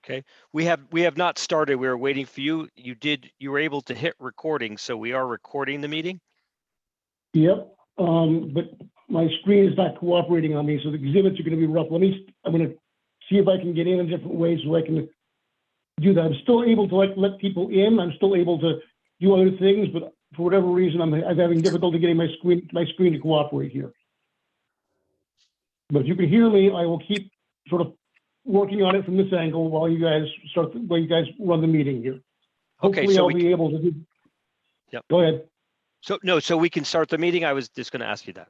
Okay, we have not started. We were waiting for you. You were able to hit recording, so we are recording the meeting. Yep, but my screen is not cooperating on me, so the exhibits are gonna be rough. I'm gonna see if I can get in a different way so I can do that. I'm still able to let people in. I'm still able to do other things, but for whatever reason, I'm having difficulty getting my screen to cooperate here. But if you can hear me, I will keep sort of working on it from this angle while you guys run the meeting here. Okay, Hopefully so I'll be able to do. Yep. Go ahead. So we can start the meeting. I was just going to ask you that.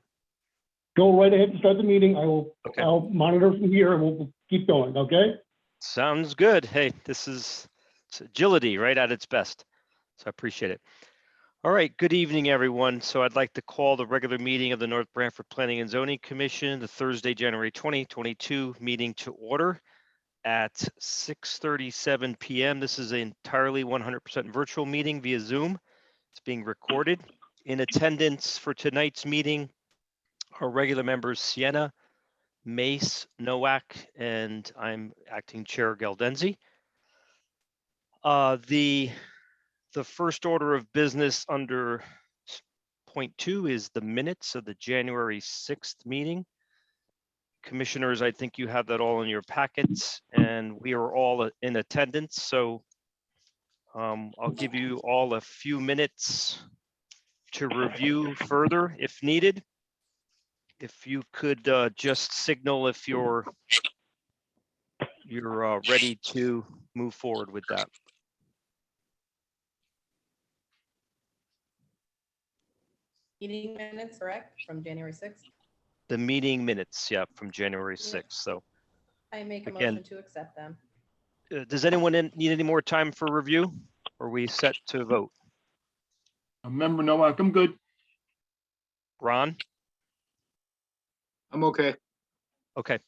Go right ahead and start the meeting. Okay. I'll monitor from here and we'll keep going, okay? Sounds good. Hey, it's agility right at its best. So I appreciate it. All right, good evening, everyone. So I'd like to call the regular meeting of the North Branford Planning and Zoning Commission, the Thursday, January 2022 meeting to order at 6:37 p.m. This is an entirely 100% virtual meeting via Zoom. It's being recorded. In attendance for tonight's meeting are regular members Sienna, Mace, Nowak, and I'm acting chair Galdenzi. The first order of business under point 2 is the minutes of the January 6th meeting. Commissioners, I think you have that all in your packets, and we are all in attendance. So I'll give you all a few minutes to review further if needed. If you could just signal if you're ready to move forward with that. Meeting minutes, correct, from January 6th? The meeting minutes, yeah, from January 6th. So I make a again, motion to accept them. Does anyone need any more time for review? Or are we set to vote? Member Nowak, I'm good. Ron? I'm okay. Okay.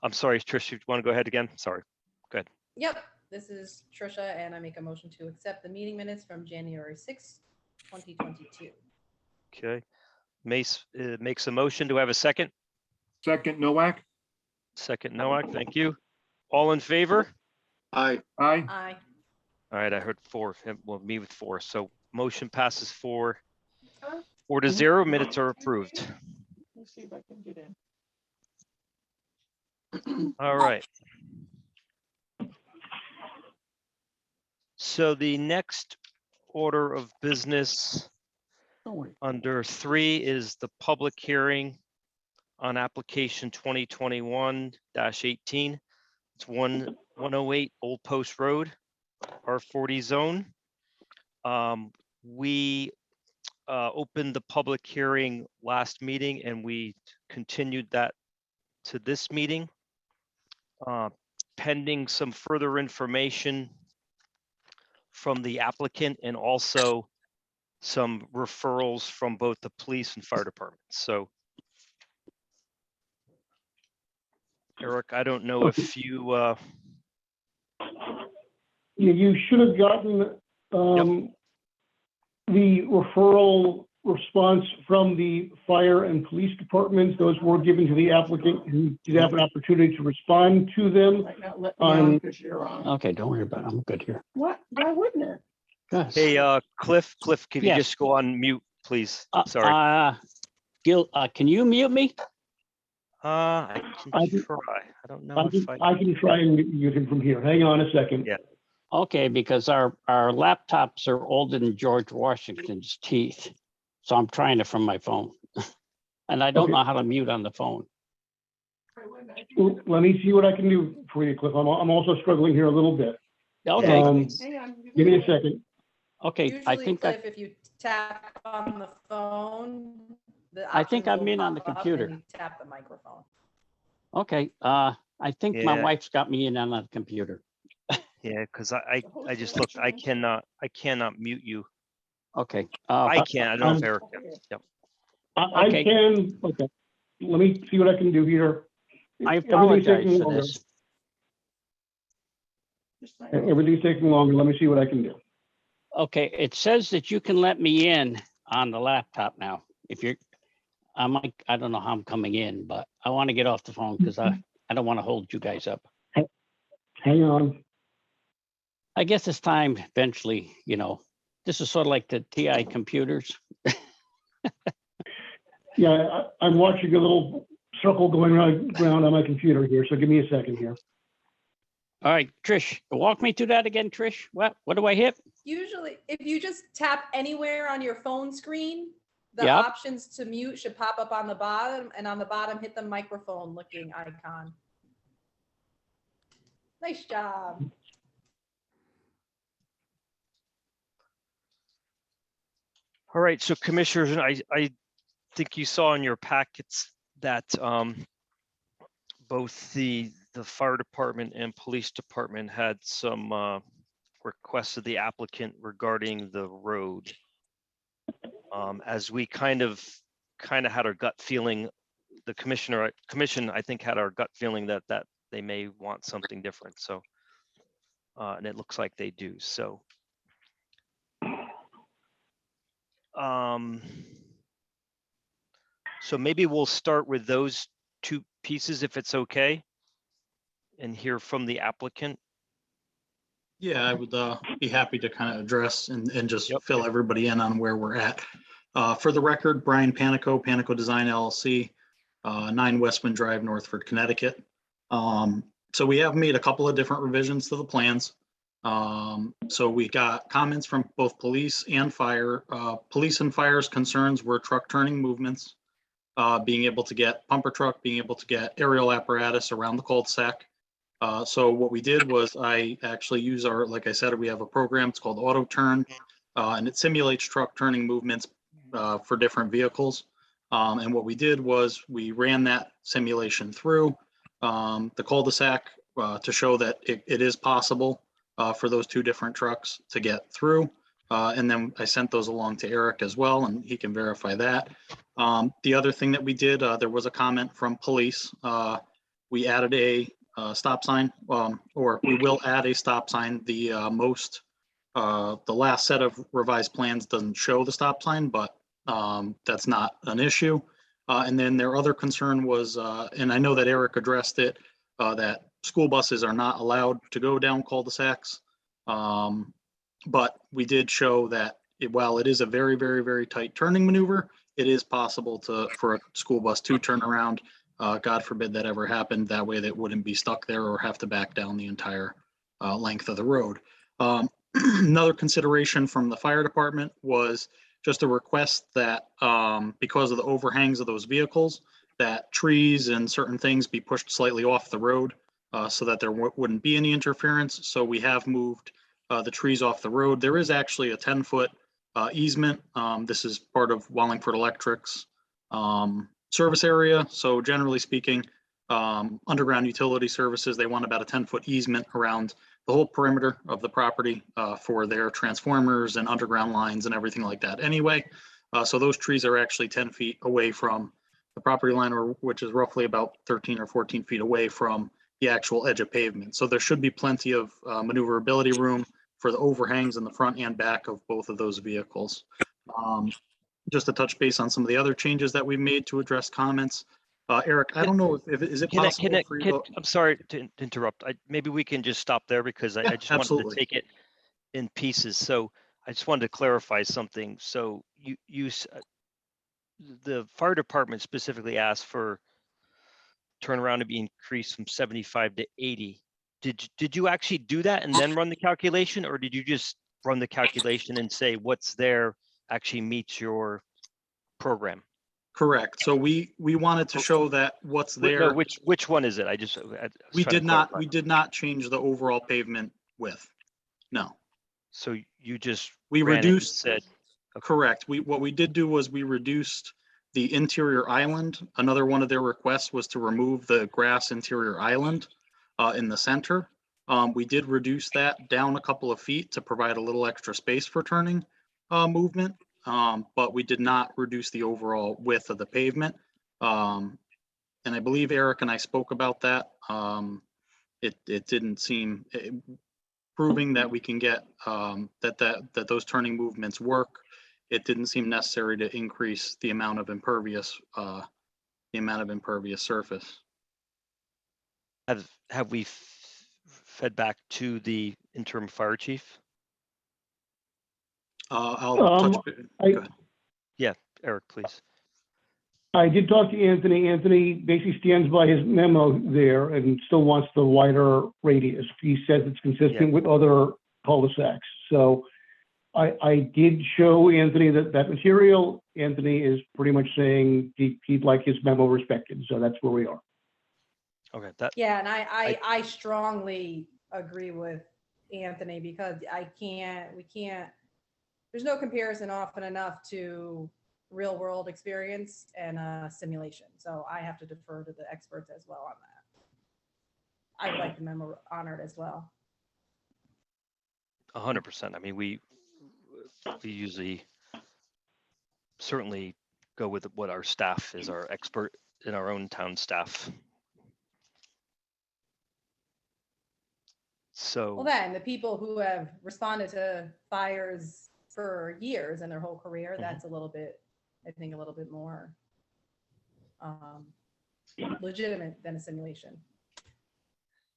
I'm sorry, Trish, you want to go ahead again? Sorry. Go ahead. Yep, this is Trisha, and I make a motion to accept the meeting minutes from January 6th, 2022. Okay. Mace makes a motion. Do I have a second? Second, Nowak. Second, Nowak. Thank you. All in favor? Aye. Aye. Aye. All right, I heard 4. Well, me with 4. So motion passes 4-0. Minutes are approved. Let's see if I can get in. All right. So the next order of business Don't worry. under 3 is the public hearing on application 2021-18. It's 108 Old Post Road, R40 zone. We opened the public hearing last meeting and we continued that to this meeting. Pending some further information from the applicant and also some referrals from both the police and fire departments. So Eric, I don't know if you You should have gotten the referral response from the fire and police departments. Those were given to the applicant who did have an opportunity to respond to them. Might not let me on because you're on. Okay, don't worry about it. I'm good here. What? Why wouldn't it? Yes. Hey, Cliff, can you Yes. just go on mute, please? Sorry. Gil, can you mute me? I I can can- try. I don't know if I can try and use him from here. Hang on a second. Yeah. Okay, because our laptops are older than George Washington's teeth. So I'm trying it from my phone. And I don't Okay. know how to mute on the phone. Well, let me see what I can do for you, Cliff. I'm also struggling here a little bit. Okay, Hang on. Give me a second. okay, I Usually, think Cliff, if you tap on the phone, the I think options I'm will in on the pop up computer. and you tap the microphone. okay. I think my Yeah. wife's got me in on the computer. Yeah, because I just looked. I cannot mute you. Okay. I can. I don't know if Eric. Yep. I Okay. can, okay. Let me see what I can do here. I Everything's apologize taking for longer. this. Everything's taking longer. Let me see what I can do. Okay, it says that you can let me in on the laptop now. If you're, I don't know how I'm coming in, but I want to get off the phone because I don't want to hold you guys up. Hang on. I guess it's time eventually, this is sort of like the TI computers. Yeah, I'm watching a little circle going around on my computer here, so give me a second here. All right, Trish, walk me through that again, Trish. What do I hit? Usually, if you just tap anywhere on your phone screen, the Yep. options to mute should pop up on the bottom, and on the bottom, hit the microphone looking icon. Nice job. All right, so commissioners, I think you saw in your packets that both the fire department and police department had some requests of the applicant regarding the road. As we kind of had our gut feeling, the commission, I think, had our gut feeling that they may want something different. So, and it looks like they do. So, so maybe we'll start with those two pieces, if it's okay, and hear from the applicant. Yeah, I would be happy to kind of address and just Yep. fill everybody in on where we're at. For the record, Brian Panico, Panico Design LLC, 9 Westman Drive, Northford, Connecticut. So we have made a couple of different revisions to the plans. So we got comments from both police and fire. Police and fire's concerns were truck turning movements, being able to get pumper truck, being able to get aerial apparatus around the cul-de-sac. So what we did was I actually use like I said, we have a program, it's called Auto Turn, and it simulates truck turning movements for different vehicles. And what we did was we ran that simulation through the cul-de-sac to show that it is possible for those 2 different trucks to get through. And then I sent those along to Eric as well, and he can verify that. The other thing that we did, there was a comment from police. We added a stop sign, or we will add a stop sign. The last set of revised plans doesn't show the stop sign, but that's not an issue. And then their other concern was, and I know that Eric addressed it, that school buses are not allowed to go down cul-de-sacs. But we did show that while it is a very, very, very tight turning maneuver, it is possible for a school bus to turn around. God forbid that ever happened. That way, that wouldn't be stuck there or have to back down the entire length of the road. Another consideration from the fire department was just a request that because of the overhangs of those vehicles, that trees and certain things be pushed slightly off the road so that there wouldn't be any interference. So we have moved the trees off the road. There is actually a 10-foot easement. This is part of Wallingford Electric's service area. So generally speaking, underground utility services, they want about a 10-foot easement around the whole perimeter of the property for their transformers and underground lines and everything like that anyway. So those trees are actually 10 feet away from the property line, which is roughly about 13 or 14 feet away from the actual edge of pavement. So there should be plenty of maneuverability room for the overhangs in the front and back of both of those vehicles. Just to touch base on some of the other changes that we've made to address comments. Eric, I don't know if is it possible for you to... I'm sorry to interrupt. Maybe we can just stop there because I just wanted absolutely. to take it in pieces. So I just wanted to clarify something. So the fire department specifically asked for turnaround to be increased from 75 to 80. Did you actually do that and then run the calculation, or did you just run the calculation and say what's there actually meets your program? Correct. So we wanted to show that what's there. No, which one is it? We did not change the overall pavement width. No. So you just we ran reduced. It and said, okay. Correct. What we did do was we reduced the interior island. Another one of their requests was to remove the grass interior island in the center. We did reduce that down a couple of feet to provide a little extra space for turning movement. But we did not reduce the overall width of the pavement. And I believe Eric and I spoke about that. It didn't seem, proving that we can get that those turning movements work. It didn't seem necessary to increase the amount of impervious surface. have we fed back to the interim fire chief? I'll Um, touch. I- Go ahead. Eric, please. I did talk to Anthony. Anthony basically stands by his memo there and still wants the wider radius. He says it's consistent with other cul-de-sacs. So I did show Anthony that material. Anthony is pretty much saying he'd like his memo respected. So that's where we are. Okay, that, Yeah, and I strongly agree with Anthony because we can't, there's no comparison often enough to real world experience and simulation. So I have to defer to the experts as well on that. I'd like the memo honored as well. 100%. I mean, we usually certainly go with what our staff is, our expert in our own town staff. Well, So, then the people who have responded to fires for years in their whole career, Mhm. that's a little bit, I think, a little bit more legitimate than a simulation.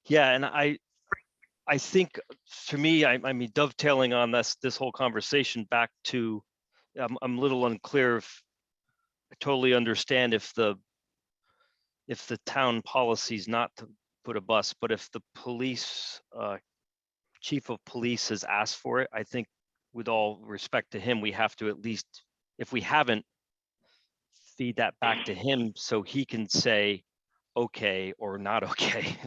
yeah, and I think for me, I mean, dovetailing on this whole conversation back to, I'm a little unclear if I totally understand if the town policy is not to put a bus, but if the police, chief of police has asked for it, I think with all respect to him, we have to at least, if we haven't, feed that back to him so he can say, okay, or not okay.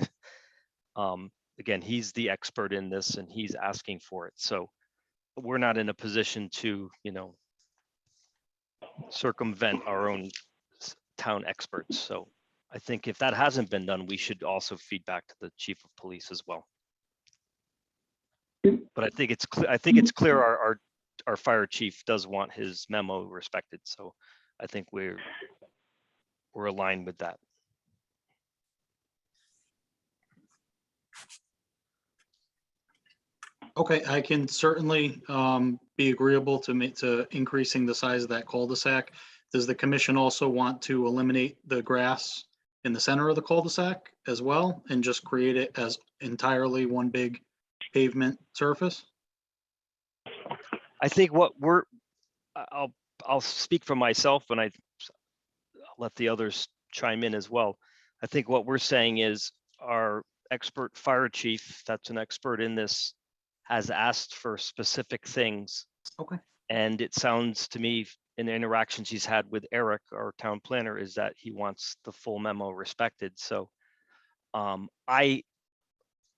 Again, he's the expert in this and he's asking for it. So we're not in a position to, circumvent our own town experts. So I think if that hasn't been done, we should also feed back to the chief of police as well. But I think it's clear. I think it's clear our fire chief does want his memo respected. So I think we're aligned with that. Okay, I can certainly be agreeable to increasing the size of that cul-de-sac. Does the commission also want to eliminate the grass in the center of the cul-de-sac as well and just create it as entirely one big pavement surface? I think I'll speak for myself and I'll let the others chime in as well. I think what we're saying is our expert fire chief, that's an expert in this, has asked for specific things. Okay. And it sounds to me in the interactions he's had with Eric, our town planner, is that he wants the full memo respected. So I'm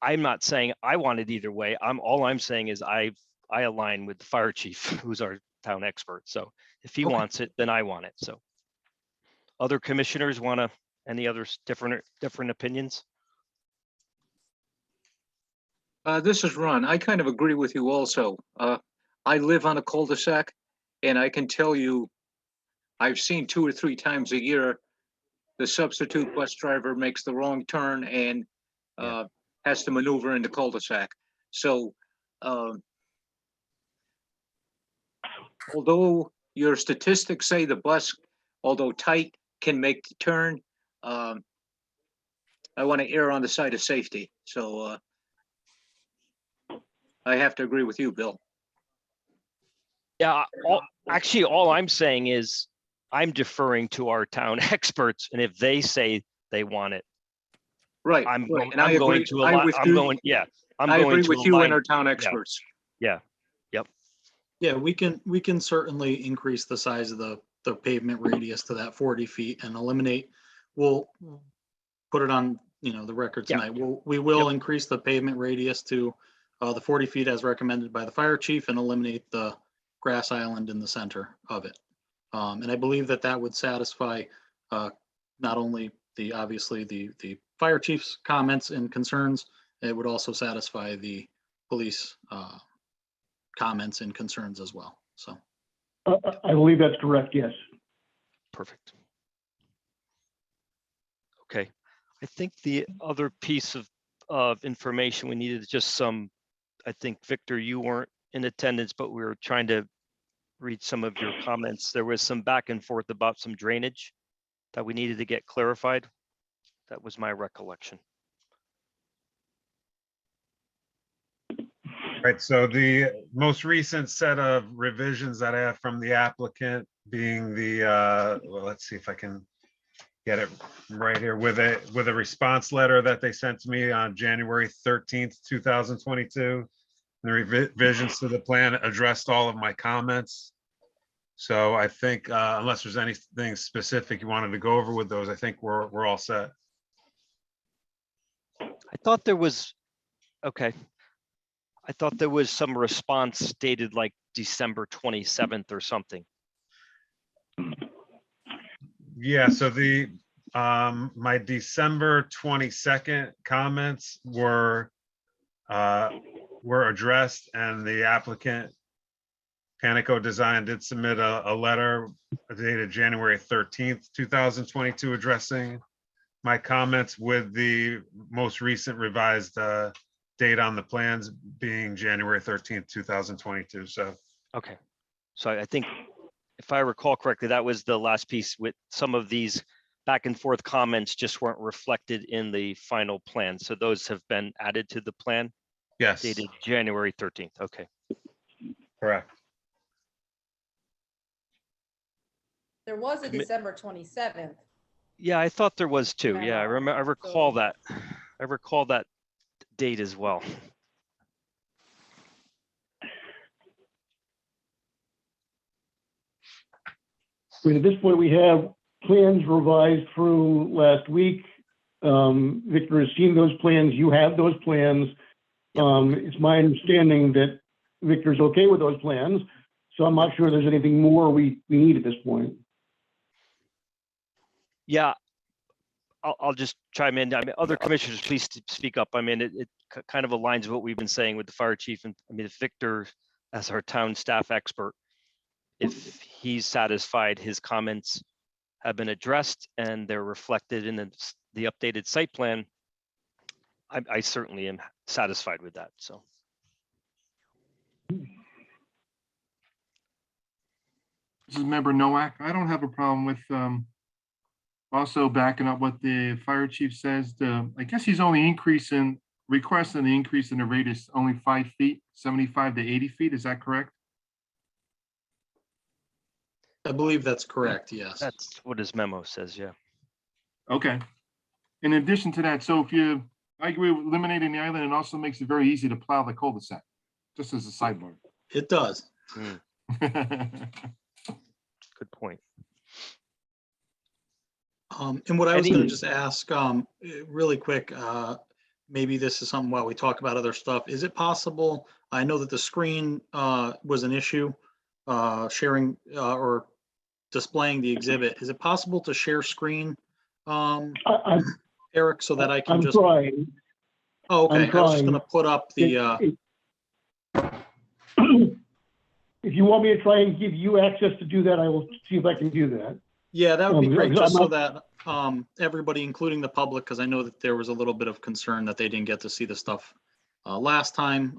not saying I want it either way. All I'm saying is I align with the fire chief, who's our town expert. So if he Okay. wants it, then I want it. So other commissioners any other different opinions? This is Ron. I kind of agree with you also. I live on a cul-de-sac and I can tell you, I've seen 2 or 3 times a year, the substitute bus driver makes the wrong turn and has to maneuver in the cul-de-sac. So although your statistics say the bus, although tight, can make the turn, I want to err on the side of safety. So I have to agree with you, Bill. Yeah, all I'm saying is I'm deferring to our town experts, and if they say they want it, Right. I'm right. going. I'm going to allow. I'm going. Yeah, I'm I going agree to with you and align. our town experts. Yeah, we can certainly increase the size of the pavement radius to that 40 feet and eliminate, we'll put it on, the record Yeah. tonight. We will increase the pavement radius to the 40 feet as recommended by the fire chief and eliminate the grass island in the center of it. And I believe that would satisfy not only obviously the fire chief's comments and concerns, it would also satisfy the police comments and concerns as well. So I believe that's correct, yes. Perfect. Okay, I think the other piece of information we needed is just some. I think Victor, you weren't in attendance, but we were trying to read some of your comments. There was some back and forth about some drainage that we needed to get clarified. That was my recollection. Right, so the most recent set of revisions that I have from the applicant being the, well, let's see if I can get it right here with a response letter that they sent to me on January 13th, 2022. The revisions to the plan addressed all of my comments. So I think unless there's anything specific you wanted to go over with those, I think we're all set. I thought there was, okay. I thought there was some response dated like December 27th or something. Yeah, so the my December 22nd comments were addressed, and the applicant Panico Design did submit a letter dated January 13th, 2022, addressing my comments with the most recent revised date on the plans being January 13th, 2022. So, Okay. So I think if I recall correctly, that was the last piece with some of these back and forth comments just weren't reflected in the final plan. So those have been added to the plan yes, dated January 13th. Okay. correct. There was a Commi- December 27th. Yeah, I thought there was too. Yeah, I Memo, remember, I recall so- that. I recall that date as well. I mean, at this point, we have plans revised through last week. Victor has seen those plans. You have those plans. It's my understanding that Victor's okay with those plans. So I'm not sure there's anything more we need at this point. Yeah, I'll just chime in. I mean, other commissioners, please speak up. I mean, it kind of aligns with what we've been saying with the fire chief. And I mean, if Victor, as our town staff expert, if he's satisfied his comments have been addressed and they're reflected in the updated site plan, I certainly am satisfied with that. So. This is member Nowak. I don't have a problem with also backing up what the fire chief says. I guess he's only requesting the increase in the radius only 5 feet, 75 to 80 feet. Is that correct? I believe that's correct, yes. That's what his memo says, yeah. Okay. In addition to that, so I agree with eliminating the island, and also makes it very easy to plow the cul-de-sac, just as a sidebar. It does. Good point. And what I was Any- gonna just ask, really quick, maybe this is something while we talk about other stuff. Is it possible, I know that the screen was an issue, sharing or displaying the exhibit. Is it possible to share screen, Eric, so that I can I'm just? trying. Oh, okay. I'm I was just trying. gonna put up the, If you want me to try and give you access to do that, I will see if I can do that. yeah, that would be great, I'm just so not- that everybody, including the public, because I know that there was a little bit of concern that they didn't get to see the stuff last time,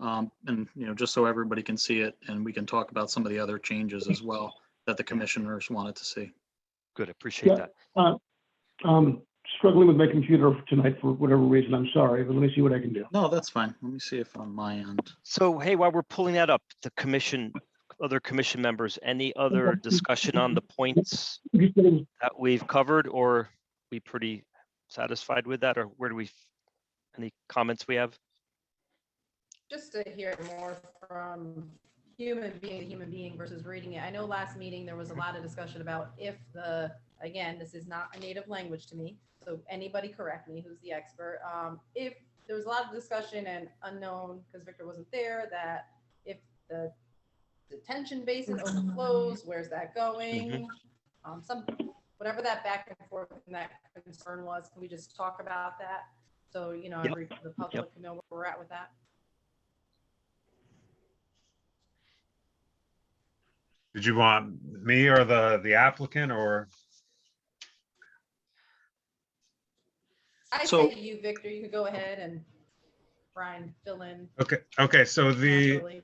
and just so everybody can see it, and we can talk about some of the other changes as well that the commissioners wanted to see. Good, appreciate Yeah. that. I'm struggling with my computer tonight for whatever reason. I'm sorry, but let me see what I can do. No, that's fine. Let me see if on my end. So, hey, while we're pulling that up, other commission members, any other discussion on the points Just getting- that we've covered, or we pretty satisfied with that, or any comments we have? Just to hear more from human being to human being versus reading it. I know last meeting, there was a lot of discussion about again, this is not a native language to me, so anybody correct me, who's the expert. If there was a lot of discussion and unknown, because Victor wasn't there, that if the detention basin overflows, where's that going? Whatever that back and forth and that concern was, can we just talk about that? So, Yep. the public can know where we're at with that. Did you want me or the applicant, or? I So- say you, Victor, you could go ahead and Brian fill in. Okay, so naturally.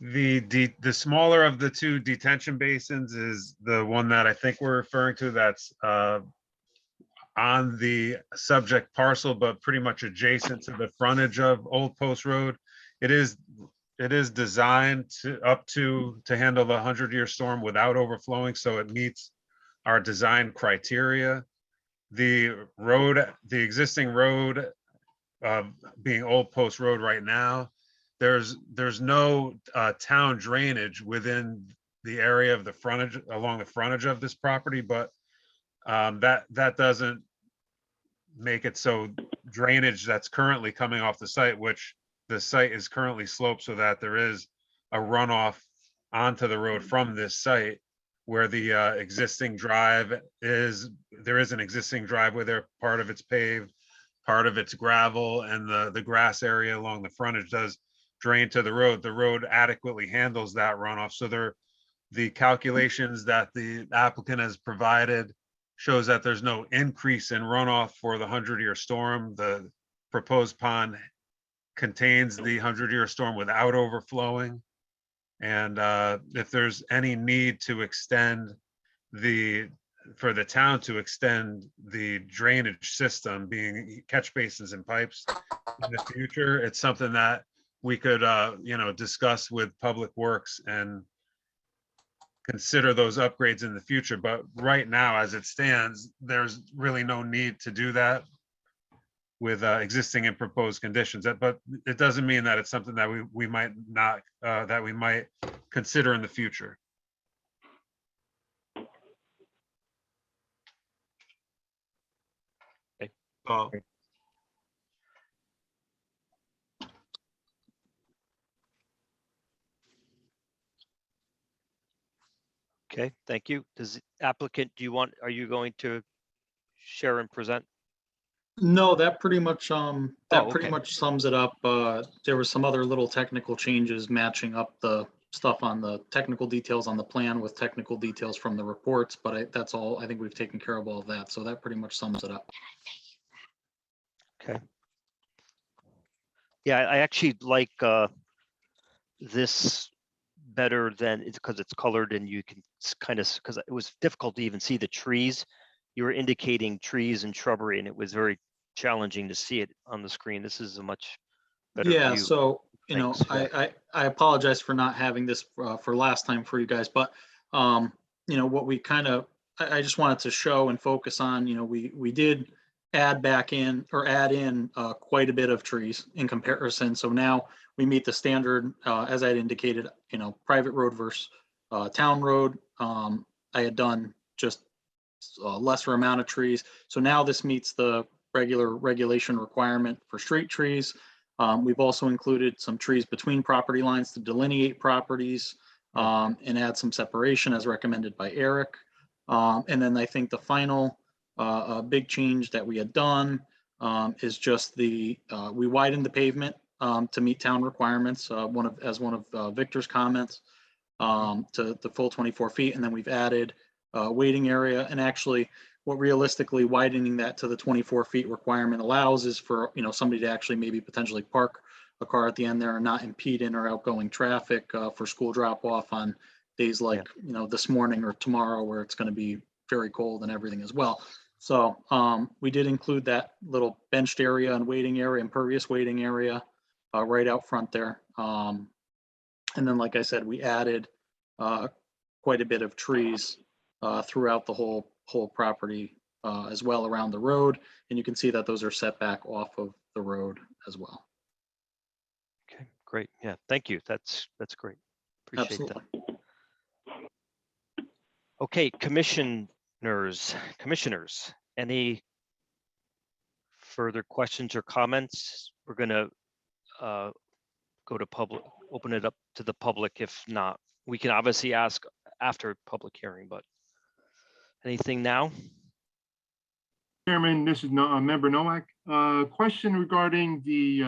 the smaller of the two detention basins is the one that I think we're referring to, that's on the subject parcel, but pretty much adjacent to the frontage of Old Post Road. It is it is designed to handle the 100-year storm without overflowing, so it meets our design criteria. The existing road, being Old Post Road right now, there's no town drainage within the area of the frontage, along the frontage of this property, but that doesn't make it so drainage that's currently coming off the site, which the site is currently sloped so that there is a runoff onto the road from this site, where the existing drive is, there is an existing driveway there, part of it's paved, part of it's gravel, and the grass area along the frontage does drain to the road. The road adequately handles that runoff, so the calculations that the applicant has provided shows that there's no increase in runoff for the 100-year storm. The proposed pond contains the 100-year storm without overflowing. And if there's any need to extend for the town to extend the drainage system, being catch basins and pipes in the future, it's something that we could, discuss with Public Works and consider those upgrades in the future. But right now, as it stands, there's really no need to do that with existing and proposed conditions. But it doesn't mean that it's something that we might not, that we might consider in the future. Okay. Okay, thank you. Does the applicant, are you going to share and present? No, that pretty much, okay. sums it up. There were some other little technical changes matching up the stuff on the technical details on the plan with technical details from the reports, but that's all. I think we've taken care of all of that. So that pretty much sums it up. Okay. Yeah, I actually like this better than it's because it's colored and you can kind of, because it was difficult to even see the trees. You were indicating trees and shrubbery, and it was very challenging to see it on the screen. This is a much better Yeah, view. so, Thanks. I apologize for not having this for last time for you guys, but, what we I just wanted to show and focus on, we did add in quite a bit of trees in comparison. So now we meet the standard, as I'd indicated, private road versus town road. I had done just a lesser amount of trees. So now this meets the regulation requirement for street trees. We've also included some trees between property lines to delineate properties and add some separation as recommended by Eric. And then I think the final big change that we had done is just we widened the pavement to meet town requirements, as one of Victor's comments, to the full 24 feet. And then we've added waiting area, and actually what realistically widening that to the 24 feet requirement allows is for somebody to actually maybe potentially park a car at the end there and not impede in or outgoing traffic for school drop off on days like this morning or tomorrow, where it's going to be very cold and everything as well. So we did include that little benched area and waiting area, impervious waiting area right out front there. And then, like I said, we added quite a bit of trees throughout the whole property as well around the road. And you can see that those are set back off of the road as well. Okay, great. Yeah, thank you. That's great. Appreciate Absolutely. that. Okay, commissioners, any further questions or comments? We're gonna go to public, open it up to the public. If not, we can obviously ask after public hearing, but anything now? Chairman, this is Member Nowak. Question regarding the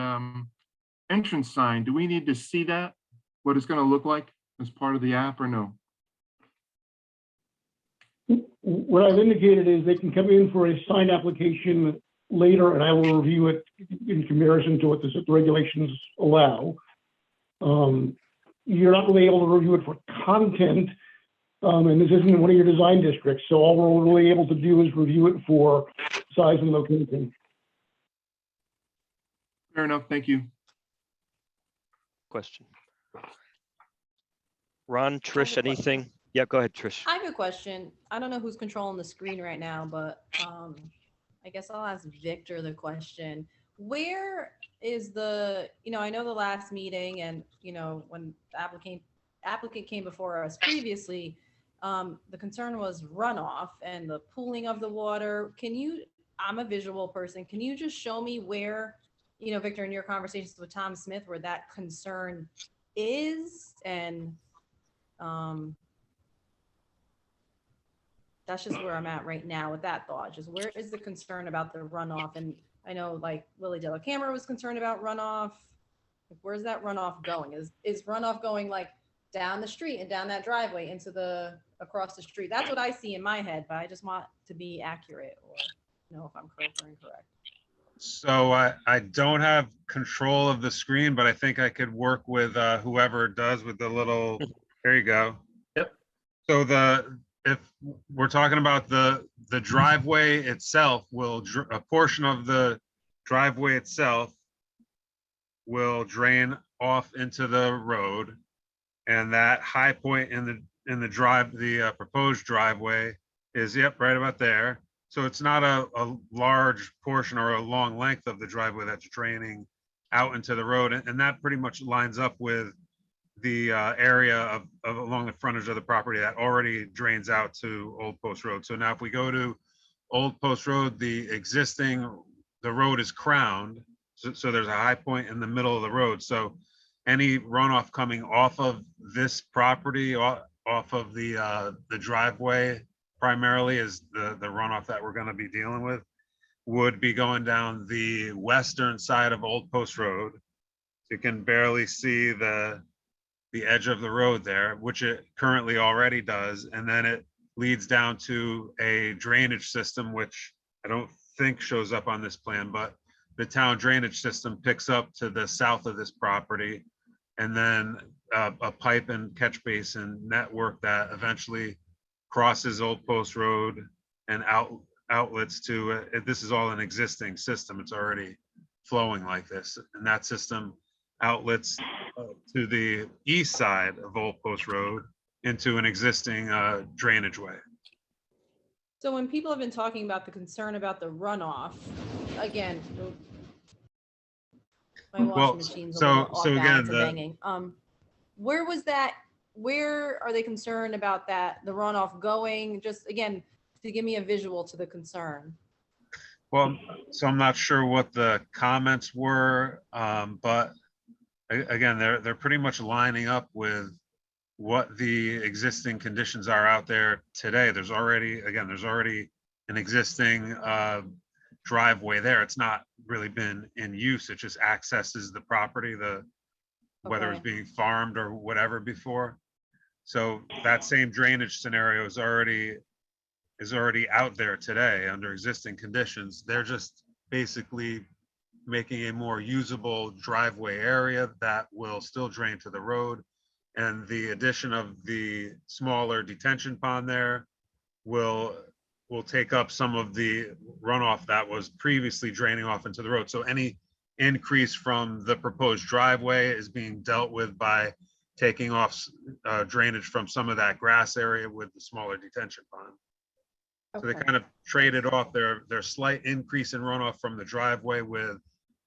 entrance sign. Do we need to see that? What it's going to look like as part of the app, or no? What I've indicated is they can come in for a signed application later, and I will review it in comparison to what the regulations allow. You're not really able to review it for content, and this isn't one of your design districts, so all we're really able to do is review it for size and location. Fair enough. Thank you. Question. Ron, Trish, anything? Yeah, go ahead, Trish. I have a question. I don't know who's controlling the screen right now, but I guess I'll ask Victor the question. Where is I know the last meeting and, when the applicant came before us previously, the concern was runoff and the pooling of the water. I'm a visual person. Can you just show me where, Victor, in your conversations with Tom Smith, where that concern is? And that's just where I'm at right now with that thought. Just where is the concern about the runoff? And I know like Lily Della Camera was concerned about runoff. Like, where's that runoff going? Is runoff going like down the street and down that driveway into across the street? That's what I see in my head, but I just want to be accurate or know if I'm correct or incorrect. So I don't have control of the screen, but I think I could work with whoever does with the little, there you go. Yep. So if we're talking about the driveway itself, a portion of the driveway itself will drain off into the road. And that high point in the proposed driveway is, yep, right about there. So it's not a large portion or a long length of the driveway that's draining out into the road. And that pretty much lines up with the area of along the frontage of the property that already drains out to Old Post Road. So now if we go to Old Post Road, the road is crowned. So there's a high point in the middle of the road. So any runoff coming off of this property, off of the driveway, primarily is the runoff that we're going to be dealing with, would be going down the western side of Old Post Road. You can barely see the edge of the road there, which it currently already does. And then it leads down to a drainage system, which I don't think shows up on this plan, but the town drainage system picks up to the south of this property. And then a pipe and catch basin network that eventually crosses Old Post Road and outlets to, this is all an existing system. It's already flowing like this. And that system outlets to the east side of Old Post Road into an existing drainage way. So when people have been talking about the concern about the runoff, again, my washing machine's a little off balance and banging. Where are they concerned about the runoff going? Just again, to give me a visual to the concern. Well, so I'm not sure what the comments were, but again, they're pretty much lining up with what the existing conditions are out there today. There's already an existing driveway there. It's not really been in use. It just accesses the property, whether it's being farmed or whatever before. So that same drainage scenario is already out there today under existing conditions. They're just basically making a more usable driveway area that will still drain to the road. And the addition of the smaller detention pond there will take up some of the runoff that was previously draining off into the road. So any increase from the proposed driveway is being dealt with by taking off drainage from some of that grass area with the smaller detention pond. So they kind of traded off their slight increase in runoff from the driveway with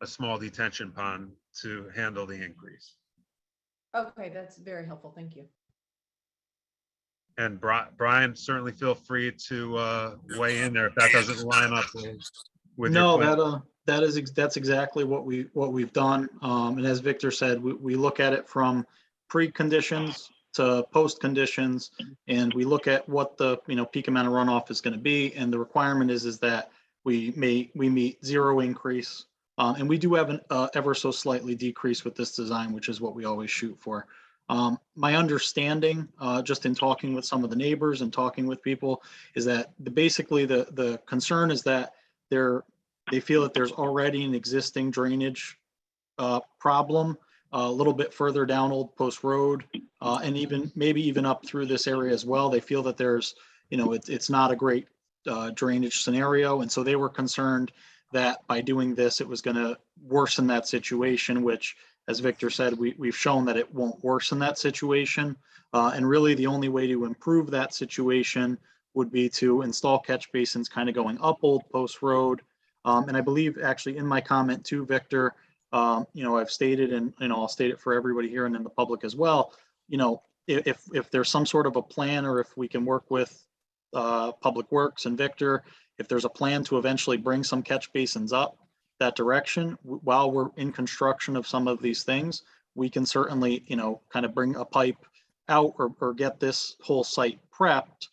a small detention pond to handle the increase. Okay, that's very helpful. Thank you. And Brian, certainly feel free to weigh in there if that doesn't line up with your plan. No, that's exactly what we've done. And as Victor said, we look at it from pre-conditions to post conditions, and we look at what the peak amount of runoff is going to be, and the requirement is that we meet zero increase, and we do have an ever so slightly decrease with this design, which is what we always shoot for. My understanding, just in talking with some of the neighbors and talking with people, is that basically the concern is that they feel that there's already an existing drainage problem a little bit further down Old Post Road, and maybe even up through this area as well. They feel that there's, it's not a great drainage scenario, and so they were concerned that by doing this, it was going to worsen that situation, which as Victor said, we've shown that it won't worsen that situation. And really the only way to improve that situation would be to install catch basins kind of going up Old Post Road. And I believe actually in my comment too, Victor, I've stated, and I'll state it for everybody here and in the public as well, if there's some sort of a plan, or if we can work with Public Works and Victor, if there's a plan to eventually bring some catch basins up that direction while we're in construction of some of these things, we can certainly, kind of bring a pipe out or get this whole site prepped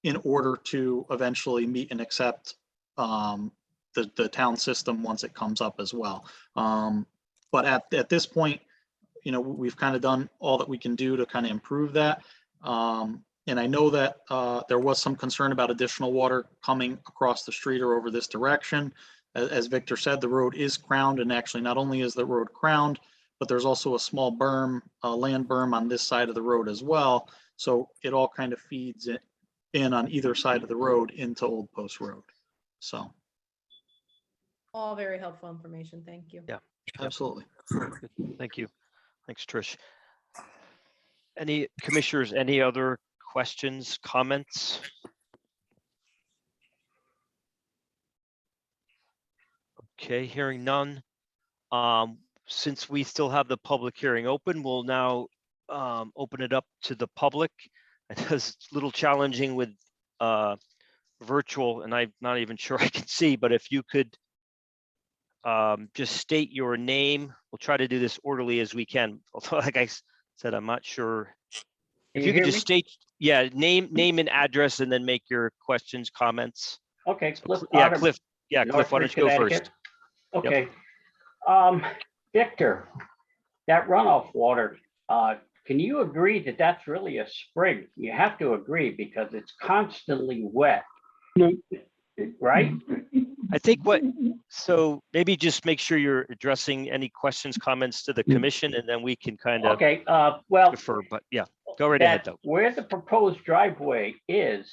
in order to eventually meet and accept the town system once it comes up as well. But at this point, we've kind of done all that we can do to kind of improve that. And I know that there was some concern about additional water coming across the street or over this direction. As Victor said, the road is crowned, and actually not only is the road crowned, but there's also a small berm, land berm on this side of the road as well. So it all kind of feeds it in on either side of the road into Old Post Road. So. All very helpful information. Thank you. Yeah. Absolutely. Thank you. Thanks, Trish. Any commissioners, any other questions, comments? Okay, hearing none. Since we still have the public hearing open, we'll now open it up to the public. It is a little challenging with virtual, and I'm not even sure I can see, but if you could just state your name. We'll try to do this orderly as we can. Although, like I said, I'm not sure. If you could just state, name and address, and then make your questions, comments. Okay, Cliff. Yeah, Otter, Cliff. Yeah, Cliff, why don't you go Connecticut. first? Okay. Victor, that runoff water, can you agree that that's really a spring? You have to agree because it's constantly wet. No. Right? I think so maybe just make sure you're addressing any questions, comments to the commission, and then we can kind of Okay, well, defer, but yeah, go right ahead though. where the proposed driveway is,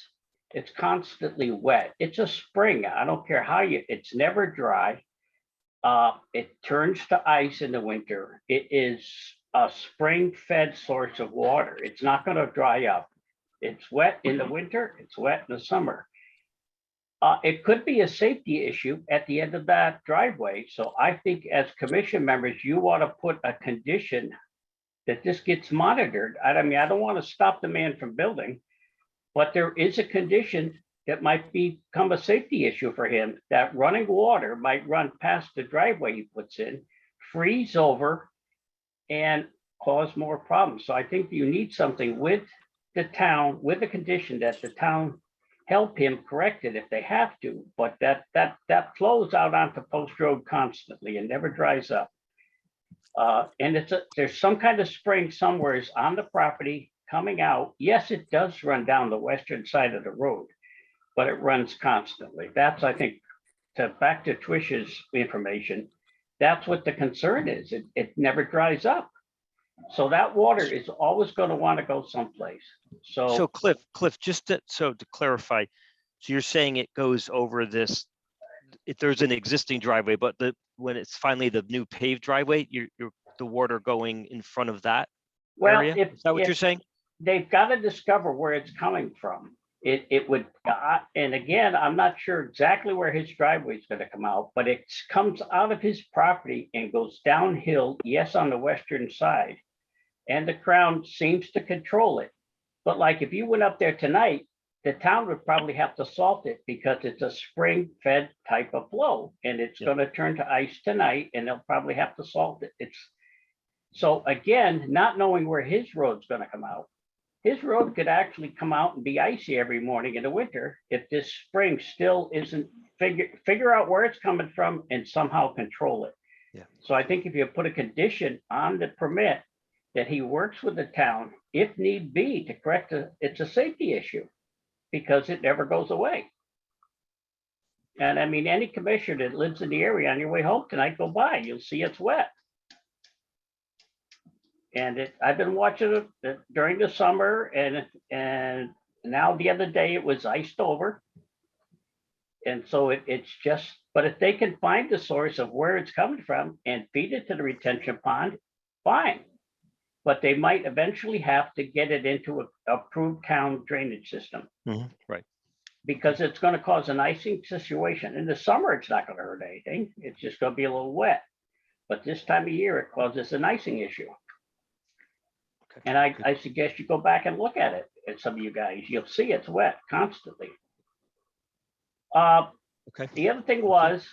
it's constantly wet. It's a spring. I don't care how it's never dry. It turns to ice in the winter. It is a spring-fed source of water. It's not going to dry up. It's wet in the winter. It's wet in the summer. It could be a safety issue at the end of that driveway. So I think as commission members, you want to put a condition that this gets monitored. I mean, I don't want to stop the man from building, but there is a condition that might become a safety issue for him, that running water might run past the driveway he puts in, freeze over, and cause more problems. So I think you need something with the town, with the condition that the town help him correct it if they have to, but that flows out onto Post Road constantly and never dries up. And there's some kind of spring somewhere on the property coming out. Yes, it does run down the western side of the road, but it runs constantly. That's, I think, back to Twish's information, that's what the concern is. It never dries up. So that water is always going to want to go someplace. So Cliff, just to clarify, so you're saying it goes over this, if there's an existing driveway, but when it's finally the new paved driveway, you're the water going in front of that area? Is that what you're saying? They've got to discover where it's coming from. It would, and again, I'm not sure exactly where his driveway is going to come out, but it comes out of his property and goes downhill, yes, on the western side. And the Crown seems to control it. But like if you went up there tonight, the town would probably have to salt it because it's a spring-fed type of flow, and it's going to turn to ice tonight, and they'll probably have to salt it. So again, not knowing where his road's going to come out. His road could actually come out and be icy every morning in the winter if this spring still isn't figure out where it's coming from and somehow control it. Yeah. So I think if you put a condition on the permit that he works with the town, if need be, to correct it's a safety issue because it never goes away. And I mean, any commissioner that lives in the area on your way home tonight, go by, you'll see it's wet. And I've been watching it during the summer, and now the other day it was iced over. And so it's just, but if they can find the source of where it's coming from and feed it to the retention pond, fine. But they might eventually have to get it into a approved town drainage system Right. because it's going to cause an icing situation. In the summer, it's not going to hurt anything. It's just going to be a little wet. But this time of year, it causes an icing issue. Okay. And I suggest you go back and look at it. And some of you guys, you'll see it's wet constantly. Okay. The other thing was,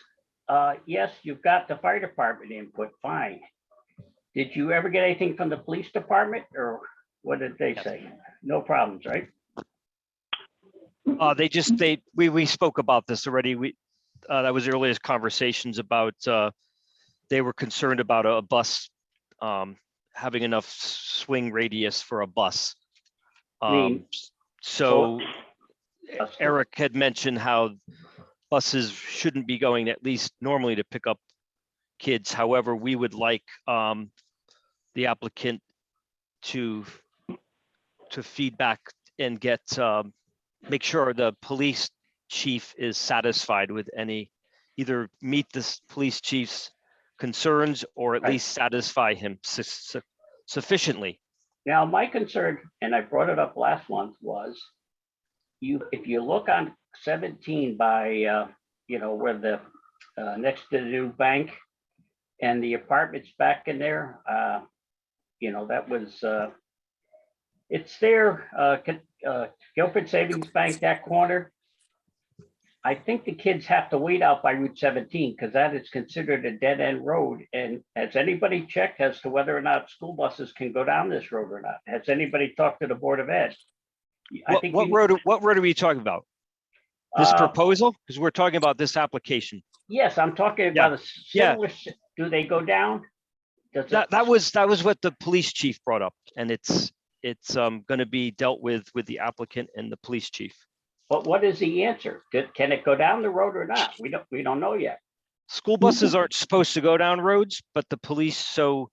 yes, you've got the fire department input, fine. Did you ever get anything from the police department or what did they say? No problems, right? We spoke about this already. That was the earliest conversations about, they were concerned about a bus, having enough swing radius for a bus. mean, So That's cool. Eric had mentioned how buses shouldn't be going at least normally to pick up kids. However, we would like the applicant to feedback and get, make sure the police chief is satisfied with either meet this police chief's concerns or at Right. least satisfy him sufficiently. Now, my concern, and I brought it up last month, was if you look on 17 by, where the, next to the new bank and the apartments back in there, that was, it's there, Guilford Savings Bank, that corner. I think the kids have to wait out by Route 17 because that is considered a dead end road. And has anybody checked as to whether or not school buses can go down this road or not? Has anybody talked to the Board of Ed? What road are we talking about? This proposal? Because we're talking about this application. Yes, I'm talking about a similar, do they go down? That was what the police chief brought up, and it's going to be dealt with the applicant and the police chief. But what is the answer? Can it go down the road or not? We don't know yet. School buses aren't supposed to go down roads, but the police, so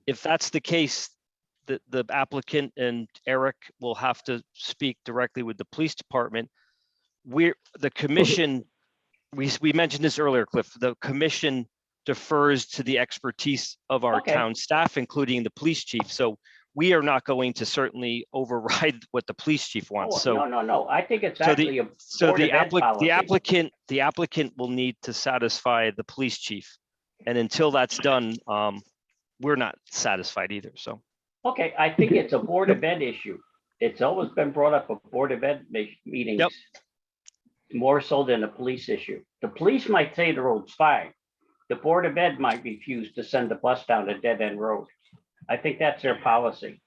if that's the case, the applicant and Eric will have to speak directly with the police department. The commission, we mentioned this earlier, Cliff, the commission defers to the expertise of our Okay. town staff, including the police chief. So we are not going to certainly override what the police chief wants. So No. I think it's so actually a Board of Ed policy. the applicant will need to satisfy the police chief. And until that's done, we're not satisfied either. So. Okay, I think it's a Board of Ed issue. It's always been brought up at Board of Ed meetings. Yep. More so than a police issue. The police might say the road's fine. The Board of Ed might refuse to send the bus down a dead end road. I think that's their policy.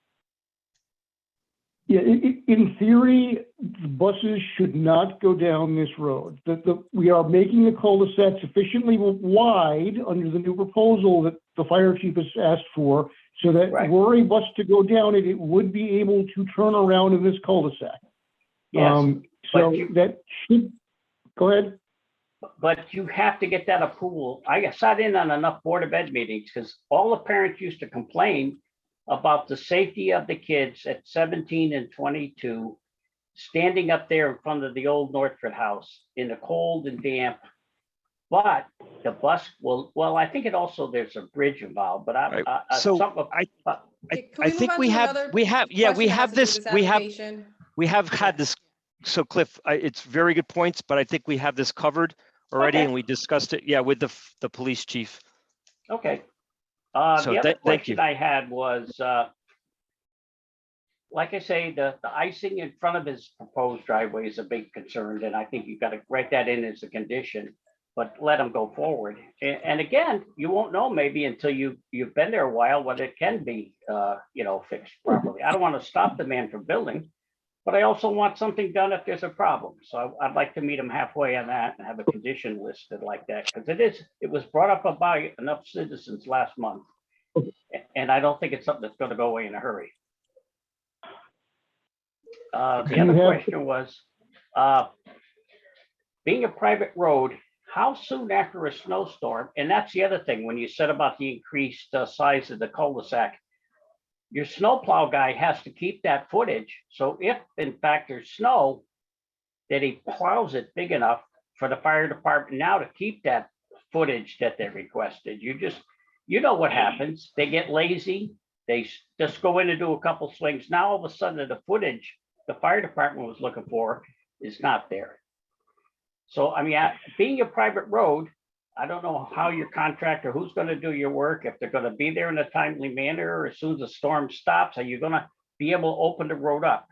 Yeah, in theory, the buses should not go down this road. We are making the cul-de-sac sufficiently wide under the new proposal that the fire chief has asked for, so that Right. were a bus to go down it, it would be able to turn around in this cul-de-sac. Yes, So but that should, go ahead. but you have to get that approval. I sat in on enough Board of Ed meetings because all the parents used to complain about the safety of the kids at 17 and 22 standing up there in front of the old Northford house in the cold and damp. But the bus will, well, I think it also, there's a bridge involved, but Right. So I think we have had this. So Cliff, it's very good points, but I think we have this covered already, Okay. and we discussed it. Yeah, with the police chief. Okay. So The other thank question you. I had was, like I say, the icing in front of his proposed driveway is a big concern, and I think you've got to write that in as a condition, but let him go forward. And again, you won't know maybe until you've been there a while whether it can be, fixed properly. I don't want to stop the man from building, but I also want something done if there's a problem. So I'd like to meet him halfway on that and have a condition listed like that, because it was brought up by enough citizens last month. And I don't think it's something that's going to go away in a hurry. The other question was, being a private road, how soon after a snowstorm, and that's the other thing, when you said about the increased size of the cul-de-sac, your snowplow guy has to keep that footage. So if in fact there's snow, that he plows it big enough for the fire department now to keep that footage that they requested. you know what happens. They get lazy. They just go in and do a couple swings. Now, all of a sudden, the footage the fire department was looking for is not there. So, I mean, being a private road, I don't know how your contractor, who's going to do your work, if they're going to be there in a timely manner, or as soon as the storm stops, are you going to be able to open the road up?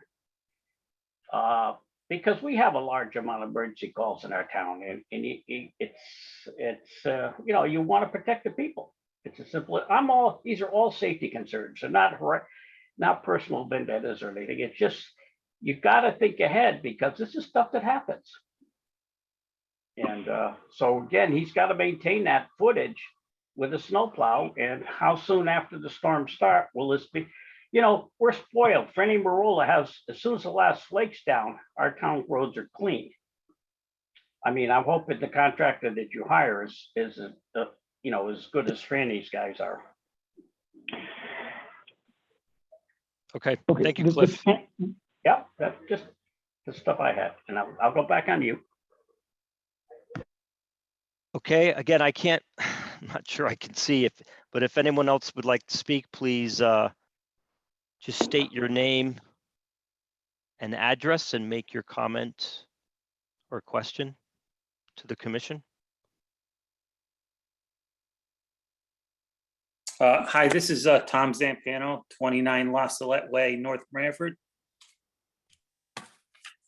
Because we have a large amount of emergency calls in our town, and it's you know, you want to protect the people. It's a simple. These are all safety concerns, and not personal vendettas or anything. It's just you got to think ahead because this is stuff that happens. And so again, he's got to maintain that footage with a snowplow. And how soon after the storm start will this be? You know, we're spoiled. Franny Marola has, as soon as the last flake's down, our town roads are clean. I mean, I'm hoping the contractor that you hire is you know, as good as Franny's guys are. Okay, Okay, thank you, Cliff. Yep, that's just the stuff I had, and I'll go back on you. Okay, again, I can't, I'm not sure I can see but if anyone else would like to speak, please just state your name and address and make your comment or question to the commission. Hi, this is Tom Zampano, 29 La Salette Way, North Branford.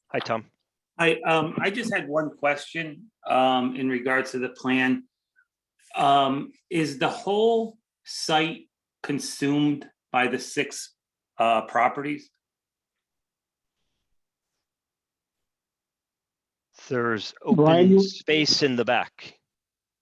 Hi, Tom. I just had one question in regards to the plan. Is the whole site consumed by the 6 properties? There's Brian, open space in the back.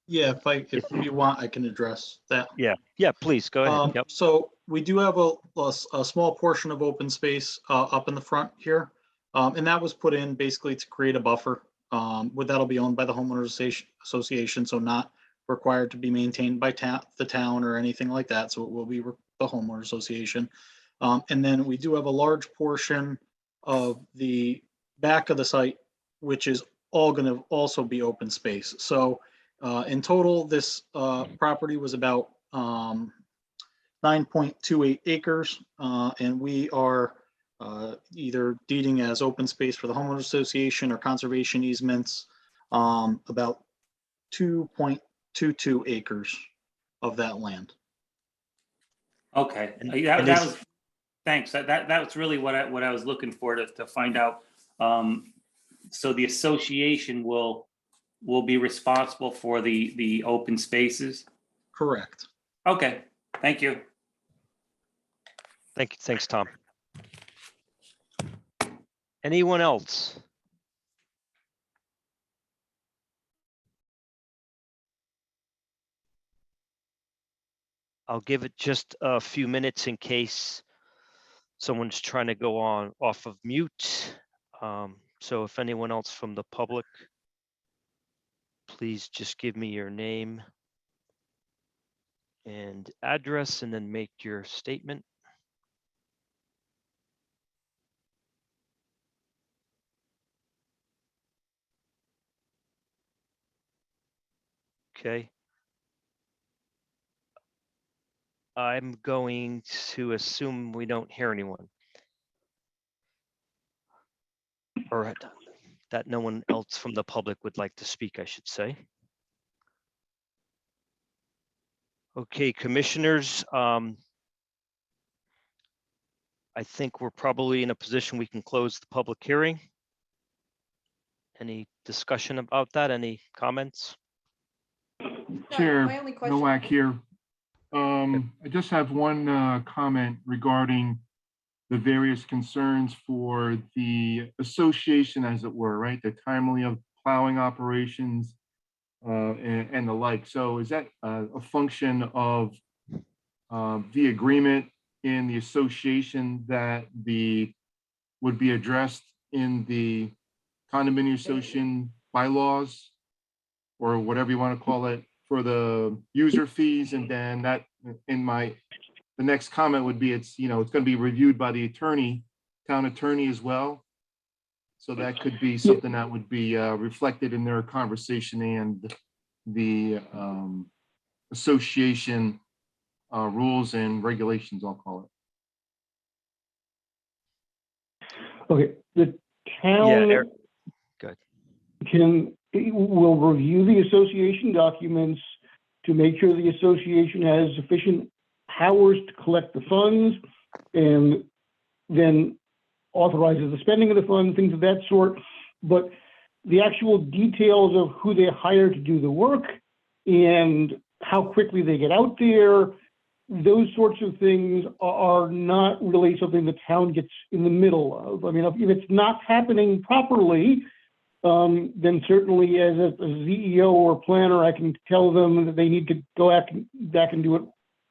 Yeah, if you want, I can address that. Yeah, please, go ahead. Yep. So we do have a small portion of open space up in the front here. And that was put in basically to create a buffer. That'll be owned by the homeowners association, so not required to be maintained by the town or anything like that. So it will be the homeowners association. And then we do have a large portion of the back of the site, which is all going to also be open space. So in total, this property was about 9.28 acres, and we are either deeding as open space for the homeowners association or conservation easements, about 2.22 acres of that land. Okay, And that is- was, thanks. That was really what I was looking for to find out. So the association will be responsible for the open spaces? Correct. Okay, thank you. Thanks, Tom. Anyone else? I'll give it just a few minutes in case someone's trying to go off of mute. So if anyone else from the public, please just give me your name and address and then make your statement. Okay. I'm going to assume we don't hear anyone. Or that no one else from the public would like to speak, I should say. Okay, commissioners, I think we're probably in a position we can close the public hearing. Any discussion about that? Any comments? Chair My only question. Nowak here. I just have one comment regarding the various concerns for the association, as it were, right? The timely of plowing operations and the like. So is that a function of the agreement in the association that would be addressed in the condominium association bylaws, or whatever you want to call it, for the user fees? And then that the next comment would be, it's going to be reviewed by the town attorney as well. So that could be something that would be reflected in their conversation and the association rules and regulations, I'll call it. Okay, the Yeah, town Eric, go ahead. will review the association documents to make sure the association has sufficient powers to collect the funds, and then authorizes the spending of the funds, things of that sort. But the actual details of who they hire to do the work and how quickly they get out there, those sorts of things are not really something the town gets in the middle of. I mean, if it's not happening properly, then certainly as a CEO or planner, I can tell them that they need to go back and do it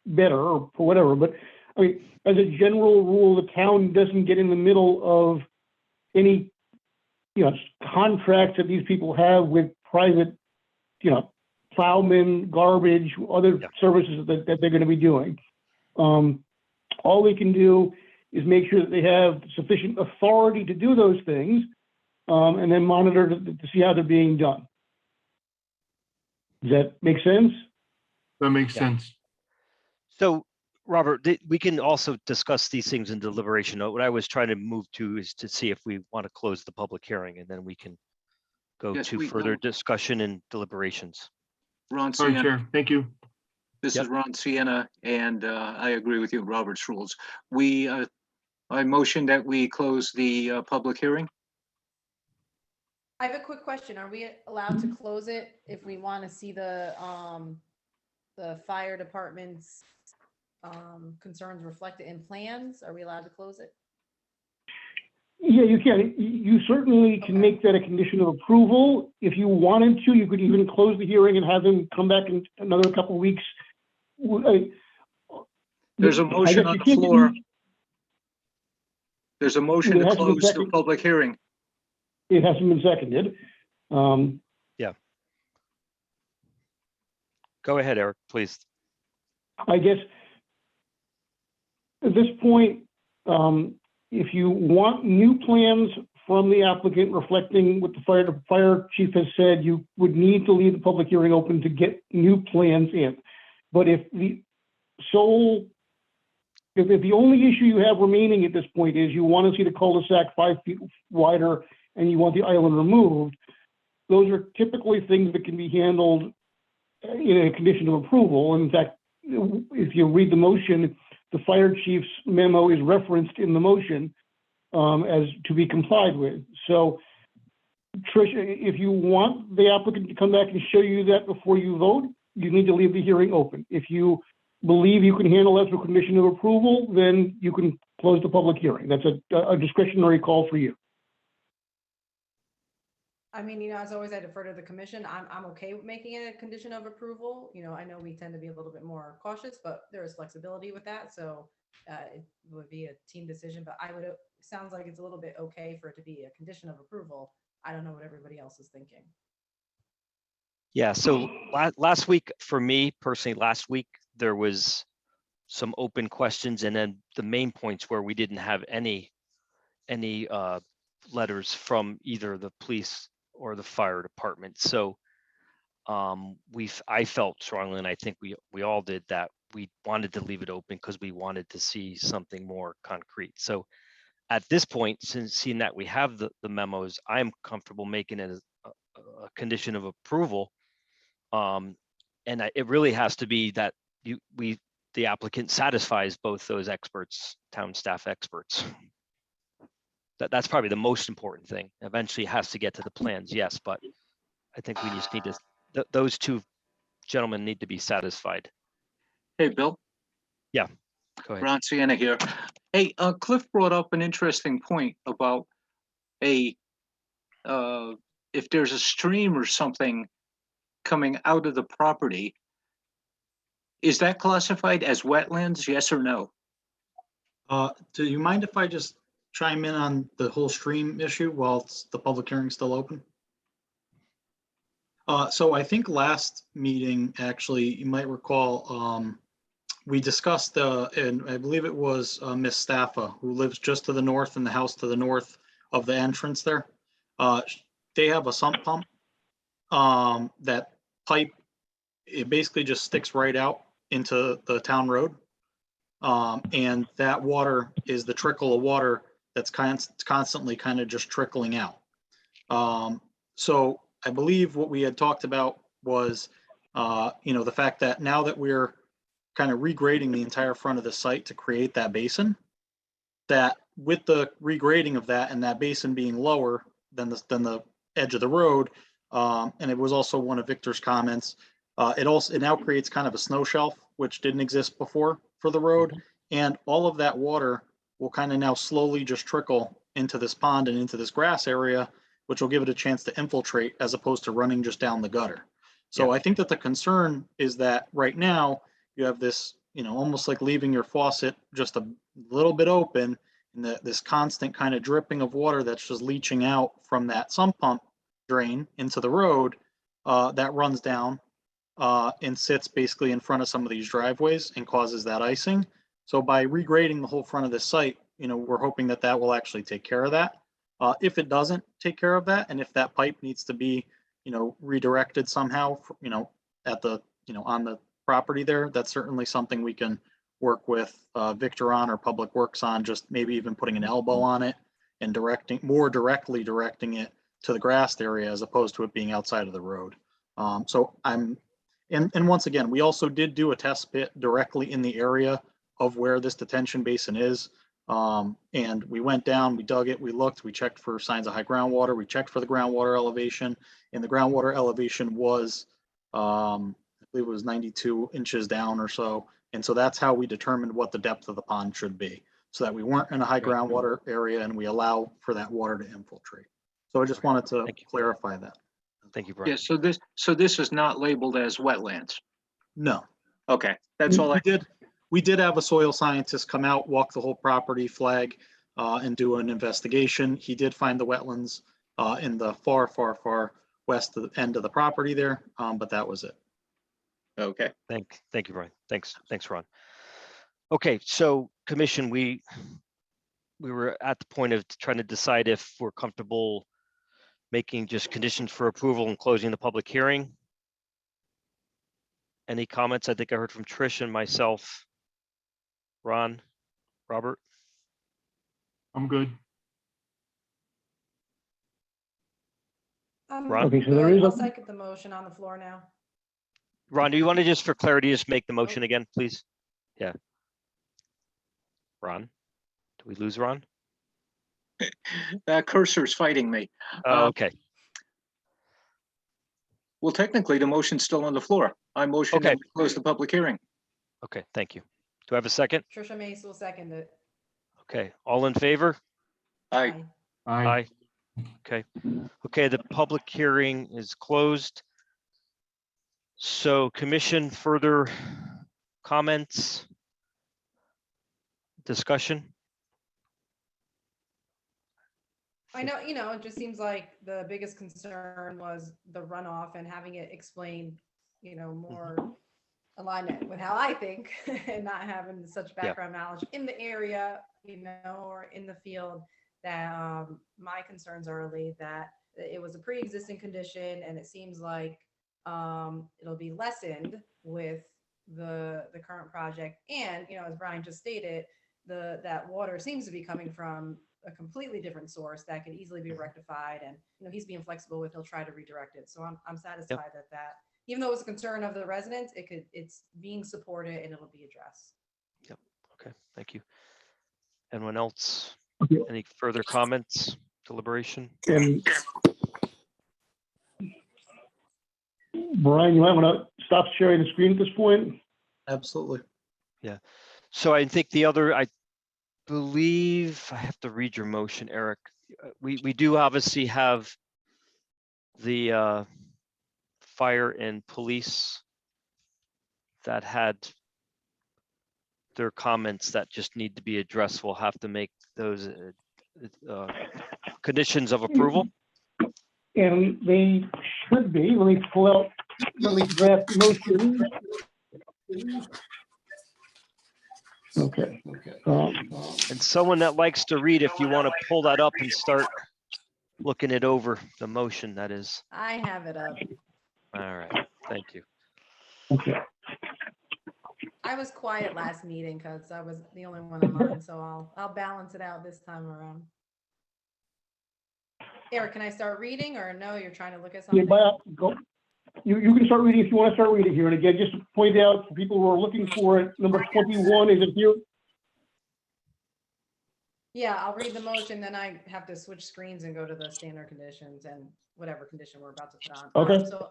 better or whatever. But I mean, as a general rule, the town doesn't get in the middle of any, contracts that these people have with private, plowmen, garbage, other services that they're going to be doing. All they can do is make sure that they have sufficient authority to do those things, and then monitor to see how they're being done. Does that make sense? That makes Yeah. sense. So, Robert, we can also discuss these things in deliberation. What I was trying to move to is to see if we want to close the public hearing, and then we can go Yes, to we- further discussion and deliberations. Ron Sorry, Sienna, Chair. Thank you. this Yep. is Ron Sienna, and I agree with you, Robert's rules. I motion that we close the public hearing. I have a quick question. Are we allowed to close it if we want to see the fire department's concerns reflected in plans? Are we allowed to close it? Yeah, you can. You certainly can Okay. make that a condition of approval. If you wanted to, you could even close the hearing and have them come back in another couple of weeks. There's a I motion guess on you the can't- floor. There's a motion It to hasn't been close the seconded. public hearing. It hasn't been seconded. Go ahead, Eric, please. I guess at this point, if you want new plans from the applicant reflecting what the fire chief has said, you would need to leave the public hearing open to get new plans in. But if the only issue you have remaining at this point is you want to see the cul-de-sac 5 feet wider and you want the island removed, those are typically things that can be handled in a condition of approval. In fact, if you read the motion, the fire chief's memo is referenced in the motion as to be complied with. So, Trish, if you want the applicant to come back and show you that before you vote, you need to leave the hearing open. If you believe you can handle that through condition of approval, then you can close the public hearing. That's a discretionary call for you. I mean, as always, I defer to the commission. I'm okay with making it a condition of approval. I know we tend to be a little bit more cautious, but there is flexibility with that. So it would be a team decision, but sounds like it's a little bit okay for it to be a condition of approval. I don't know what everybody else is thinking. Yeah, so last week, for me personally, there was some open questions, and then the main points where we didn't have any letters from either the police or the fire department. So I felt strongly, and I think we all did, that we wanted to leave it open because we wanted to see something more concrete. So at this point, since seeing that we have the memos, I'm comfortable making it a condition of approval. It really has to be that the applicant satisfies both those experts, town staff experts. That's probably the most important thing. Eventually it has to get to the plans, yes, but I think we just need to, those two gentlemen need to be satisfied. Hey, Bill. Go ahead. Ron Sienna here. Hey, Cliff brought up an interesting point about if there's a stream or something coming out of the property, is that classified as wetlands, yes or no? Do you mind if I just chime in on the whole stream issue while the public hearing's still open? So I think last meeting, actually, you might recall, we discussed, and I believe it was Miss Staffa, who lives just to the north in the house to the north of the entrance there. They have a sump pump. That pipe, it basically just sticks right out into the town road. And that water is the trickle of water that's constantly kind of just trickling out. So I believe what we had talked about was, the fact that now that we're kind of regrading the entire front of the site to create that basin, that with the regrading of that and that basin being lower than the edge of the road, and it was also one of Victor's comments, it now creates kind of a snow shelf, which didn't exist before for the road. And all of that water will kind of now slowly just trickle into this pond and into this grass area, which will give it a chance to infiltrate as opposed to running just down the gutter. So I think that the concern is that right now you have this, almost like leaving your faucet just a little bit open, and this constant kind of dripping of water that's just leaching out from that sump pump drain into the road that runs down and sits basically in front of some of these driveways and causes that icing. So by regrading the whole front of this site, we're hoping that that will actually take care of that. If it doesn't take care of that, and if that pipe needs to be, redirected somehow, at the, on the property there, that's certainly something we can work with Victor on or Public Works on, just maybe even putting an elbow on it and more directly directing it to the grassed area as opposed to it being outside of the road. And once again, we also did do a test pit directly in the area of where this detention basin is. And we went down, we dug it, we looked, we checked for signs of high groundwater, we checked for the groundwater elevation, and the groundwater elevation was, I believe it was 92 inches down or so. And so that's how we determined what the depth of the pond should be, so that we weren't in a high groundwater area and we allow for that water to infiltrate. So I just wanted to clarify that. Thank you, Brian. Yeah, so this is not labeled as wetlands. No. Okay, that's all We did have a soil scientist come out, walk the whole property, flag, and do an investigation. He did find the wetlands in the far, far, far west of the end of the property there, but that was it. Okay. Thank you, Brian. Thanks, Ron. Okay, so commission, we were at the point of trying to decide if we're comfortable making just conditions for approval and closing the public hearing. Any comments? I think I heard from Trish and myself. Ron, Robert? I'm good. Ron? Okay, so there is I'll a, second the motion on the floor now. Ron, do you want to just for clarity, just make the motion again, please? Yeah. Ron? Do we lose Ron? That cursor's fighting me. Oh, okay. Well, technically, the motion's still on the floor. I motion that we close the public hearing. Okay, thank you. Do I have a second? Trisha Mace will second it. Okay, all in favor? Aye. Aye. Okay. Okay, the public hearing is closed. So commission, further comments? Discussion? I know, it just seems like the biggest concern was the runoff and having it explained, more alignment with how I think and not having such background knowledge in the area, or in the field, that my concerns are really that it was a pre-existing condition and it seems like it'll be lessened with the current project. And, as Brian just stated, that water seems to be coming from a completely different source that can easily be rectified. And, he's being flexible with, he'll try to redirect it. So I'm satisfied that even though it was a concern of the residents, it's being supported and it'll be addressed. Yep. Okay, thank you. Anyone else? Okay. Any further comments, deliberation? and Brian, you might want to stop sharing the screen at this point. Absolutely. So I think I believe I have to read your motion, Eric. We do obviously have the fire and police that had their comments that just need to be addressed. We'll have to make those conditions of approval. And they should be, let me pull out, let me draft motion. Okay. And someone that likes to read, if you want to pull that up and start looking it over, the motion that is. I have it up. All right, thank you. Okay. I was quiet last meeting because I was the only one online, so I'll balance it out this time around. Eric, can I start reading or no, you're trying to look at Yeah, something? go. You can start reading if you want to start reading here. And again, just to point out for people who are looking for it, number 21, is it here? Yeah, I'll read the motion, then I have to switch screens and go to the standard conditions and whatever condition we're about to put on. Okay. So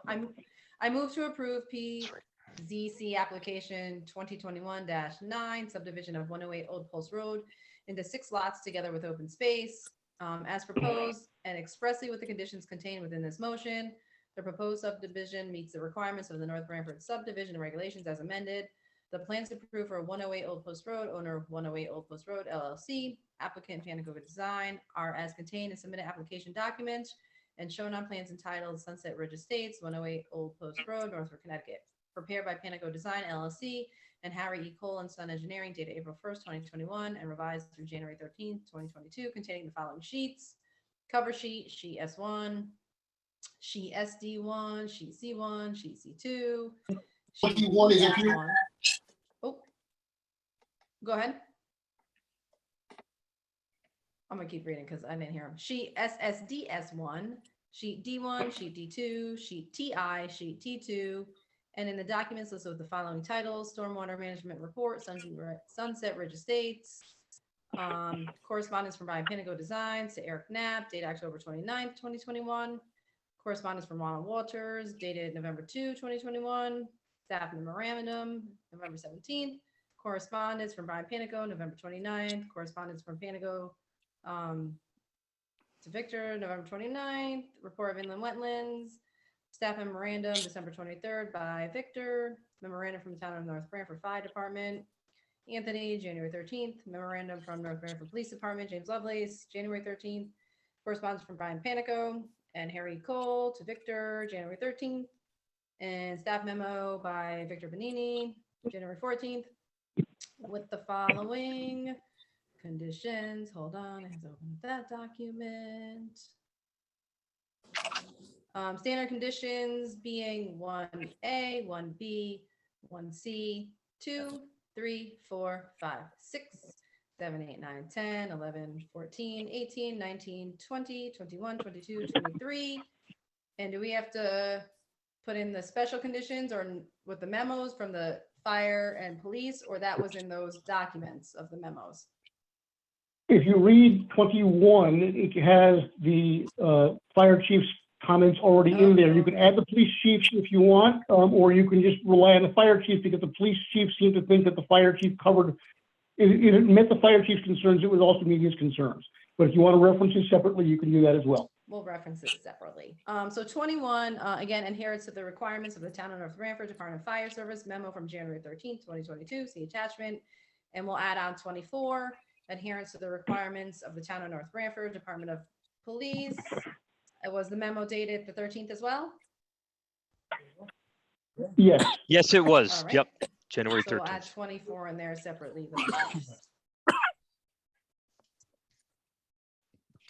I move to approve PZC application 2021-9 subdivision of 108 Old Post Road into 6 lots together with open space as proposed and expressly with the conditions contained within this motion. The proposed subdivision meets the requirements of the North Branford subdivision regulations as amended. The plans approved for 108 Old Post Road, owner of 108 Old Post Road LLC, applicant Panagoga Design, are as contained in submitted application documents and shown on plans entitled Sunset Ridge Estates, 108 Old Post Road, Northford, Connecticut, prepared by Panagoga Design LLC and Harry E. Cole and Son Engineering, dated April 1st, 2021, and revised through January 13th, 2022, containing the following sheets: cover sheet, sheet S1, sheet SD1, sheet C1, sheet C2. 21 is it here? S1. Oh, go ahead. I'm gonna keep reading because I didn't hear him. Sheet SSDS1, sheet D1, sheet D2, sheet TI, sheet T2, and in the documents listed with the following titles: Stormwater Management Report, Sunset Ridge Estates, correspondence from Brian Panago Designs to Eric Knapp, dated October 29th, 2021. Correspondence from Ronald Walters, dated November 2, 2021. Staff memorandum, November 17th. Correspondence from Brian Panago, November 29th. Correspondence from Panago to Victor, November 29th. Report of inland wetlands. Staff memorandum, December 23rd by Victor. Memorandum from the town of North Branford Fire Department. Anthony, January 13th. Memorandum from North Branford Police Department, James Lovelace, January 13th. Correspondence from Brian Panago and Harry Cole to Victor, January 13th. And staff memo by Victor Benini, January 14th, with the following conditions. Hold on, I have to open that document. Standard conditions being 1A, 1B, 1C, 2, 3, 4, 5, 6, 7, 8, 9, 10, 11, 14, 18, 19, 20, 21, 22, 23. And do we have to put in the special conditions or with the memos from the fire and police, or that was in those documents of the memos? If you read 21, it has the fire chief's comments already in there. You can add the police chief if you want, or you can just rely on the fire chief, because the police chief seemed to think that the fire chief covered, it met the fire chief's concerns, it was also meeting his concerns. But if you want to reference it separately, you can do that as well. We'll reference it separately. So 21, again, adherence to the requirements of the town of North Branford Department of Fire Service memo from January 13th, 2022, see attachment. And we'll add on 24, adherence to the requirements of the town of North Branford Department of Police. It was the memo dated the 13th as well? Yes. Yes, it was. All right. Yep, January So we'll add 13th. 24 in there separately.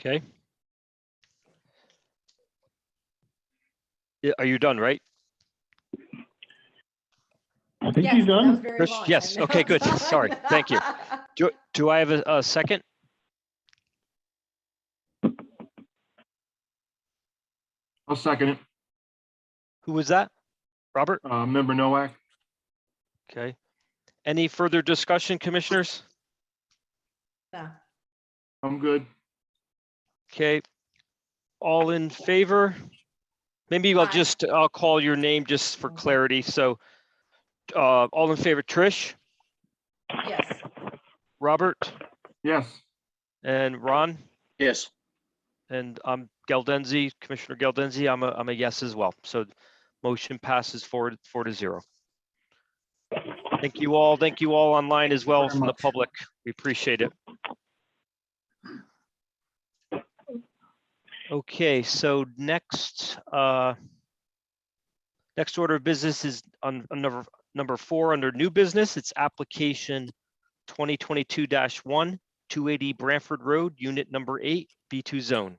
Okay. Yeah, are you done, right? I think Yes, he's that was done. very Chris, long. yes, I know. okay, good. Sorry, thank you. Do I have a second? I'll second it. Who was that? Robert? Member Nowak? Okay. Any further discussion, commissioners? No. I'm good. Okay. All in favor? Maybe Aye. I'll call your name just for clarity. So all in favor, Trish, Yes. Robert, Yes. and Ron, Yes. and I'm Galdenzi, Commissioner Galdenzi. I'm a yes as well. So motion passes 4-0. Thank you all. Thank you all online as well Very from the much. public. We appreciate it. Okay, so next order of business is on number 4 under new business. It's application 2022-1, 280 Branford Road, unit number 8, B2 zone.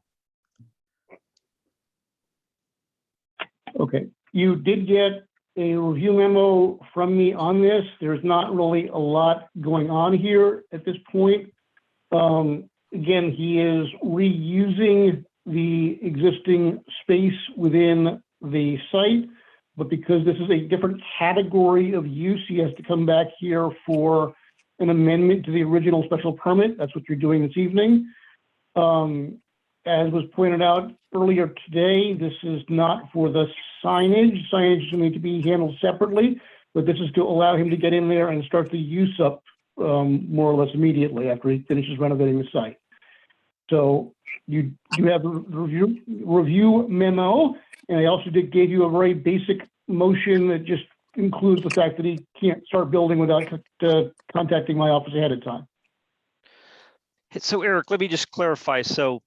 Okay, you did get a review memo from me on this. There's not really a lot going on here at this point. Again, he is reusing the existing space within the site, but because this is a different category of use, he has to come back here for an amendment to the original special permit. That's what you're doing this evening. As was pointed out earlier today, this is not for the signage. Signage is going to be handled separately, but this is to allow him to get in there and start the use up more or less immediately after he finishes renovating the site. So you have a review memo, and I also gave you a very basic motion that just includes the fact that he can't start building without contacting my office ahead of time. So Eric, let me just clarify. So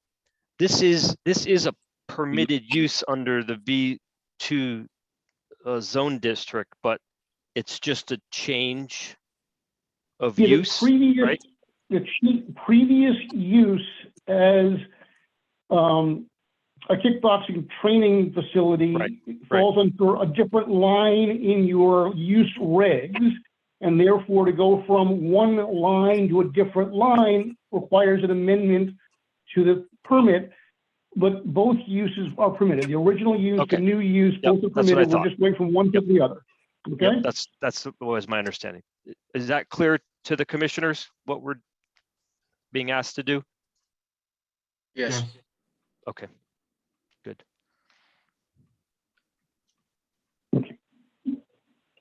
this is a permitted use under the B2 zone district, but it's just a change of Yeah, use, right? The previous use as a kickboxing training facility falls under a different line in your use regs, and therefore to go from one line to a different line requires an amendment to the permit, but both uses are permitted. The original use, the new use, both are permitted. We're just going from one to the other. Okay? Yep, that's was my understanding. Is that clear to the commissioners, what we're being asked to do? Yes. Okay, good.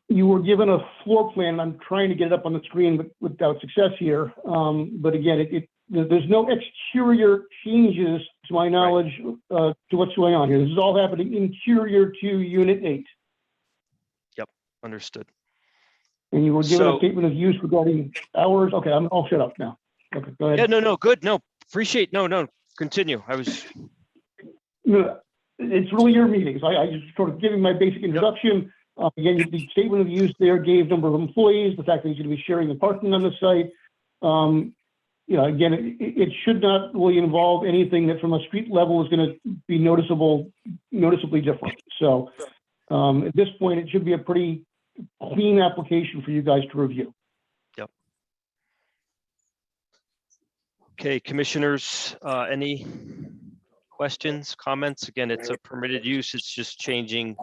You were given a floor plan. I'm trying to get it up on the screen, but without success here. But again, there's no exterior changes, to my knowledge, to what's going on here. This is all happening interior to Unit 8. Yep, understood. And you were given a statement of use regarding hours. Okay, I'll shut up now. Okay, go ahead. Yeah, no, good. No, appreciate. No, continue. No, it's really your meetings. I just sort of giving my basic introduction. Again, the statement of use there gave number of employees, the fact that he's going to be sharing the parking on the site. Again, it should not really involve anything that from a street level is going to be noticeably different. So at this point, it should be a pretty clean application for you guys to review. Yep. Okay, commissioners, any questions, comments? Again, it's a permitted use. It's just changing.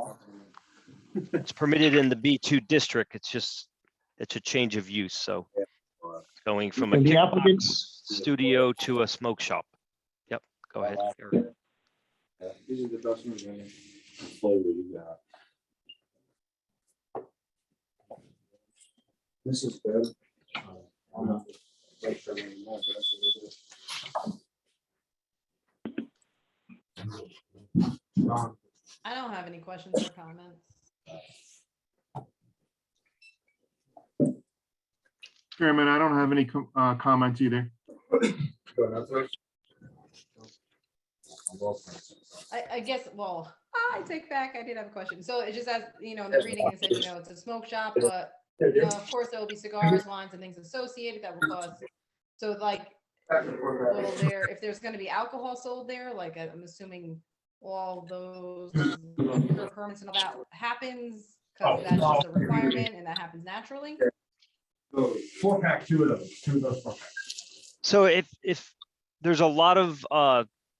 It's permitted in the B2 district. It's a change of use. So going from a kickbox studio to a smoke shop. Yep, go ahead, Eric. This is good. I don't have any questions or comments. Chairman, I don't have any comments either. I guess, well, I take back, I did have a question. So it just as, in the reading, it says, it's a smoke shop, but, of course, there will be cigars, wines, and things associated that will cause, so like, if there's gonna be alcohol sold there, like, I'm assuming all those permits and all that happens, because that's just a requirement, and that happens naturally? So 4-pack, 2 of those 4-packs. So if there's a lot of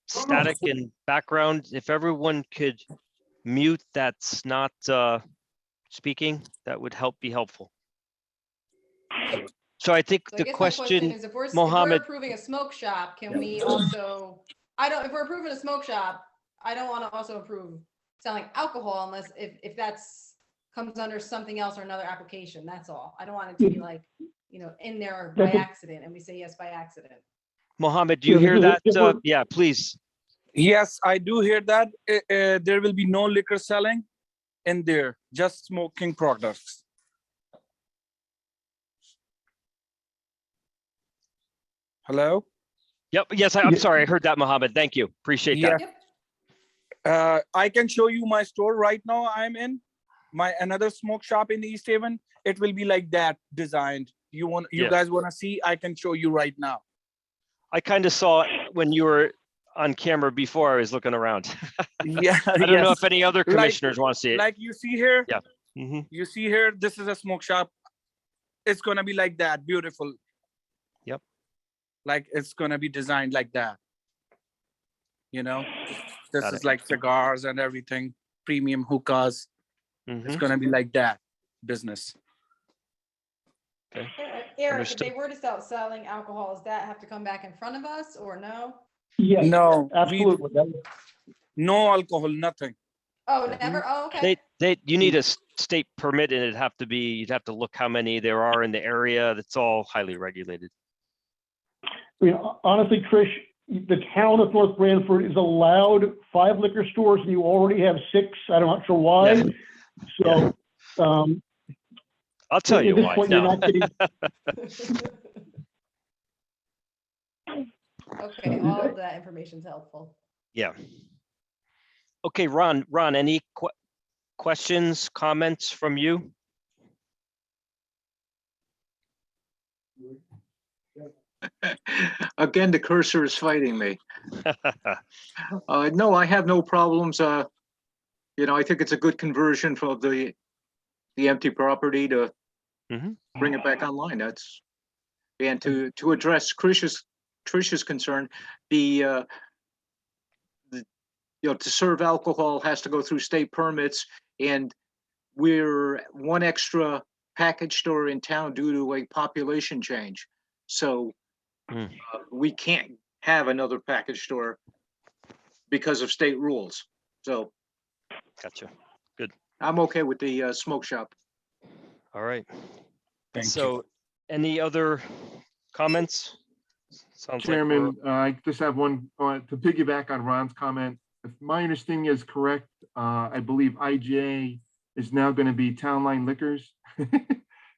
static and background, if everyone could mute that's not speaking, that would be helpful. So I think So I the guess my question is if we're Mohammed, approving a smoke shop, can we also, if we're approving a smoke shop, I don't want to also approve selling alcohol unless if that's comes under something else or another application, that's all. I don't want it to be like, in there by accident and we say yes by accident. Mohammed, do you hear that? Yeah, please. Yes, I do hear that. There will be no liquor selling in there, just smoking products. Hello? Yep. Yes, I'm sorry. I heard that, Mohammed. Thank you. Appreciate that. Yep. I can show you my store right now. I'm in another smoke shop in East Haven. It will be like that designed. You guys want to see? I can show you right now. I kind of saw it when you were on camera before I was looking around. Yeah. I don't know if any other commissioners want to see it. Like you see here. Yeah. Mhm. You see here, this is a smoke shop. It's gonna be like that, beautiful. Yep. Like it's gonna be designed like that. You know, this Got is it. like cigars and everything, premium hookahs. It's Mhm. gonna be like that business. Eric, if Understood. they were to start selling alcohol, does that have to come back in front of us or no? Yes, No, absolutely. no alcohol, nothing. Oh, Yeah. never? Oh, okay. You need a state permit and it'd have to be, you'd have to look how many there are in the area. That's all highly regulated. I mean, honestly, Trish, the town of North Branford is allowed 5 liquor stores and you already have 6. I'm not sure why. Yeah. So, I'll tell at you this why. point, you're No. not getting, Okay, all of that information's helpful. Yeah. Okay, Ron, any questions, comments from you? Again, the cursor is fighting me. No, I have no problems. You know, I think it's a good conversion for the empty property to Mhm. bring it back online. That's, and to address Trish's concern, the you know, to serve alcohol has to go through state permits, and we're one extra package store in town due to a population change. So we can't have another package store because of state rules. So Gotcha. I'm okay with the smoke shop. All right. Thank you. So any other comments? Sounds like we're, Chairman, I just have one, to piggyback on Ron's comment. If my understanding is correct, I believe IGA is now going to be Town Line Liquors.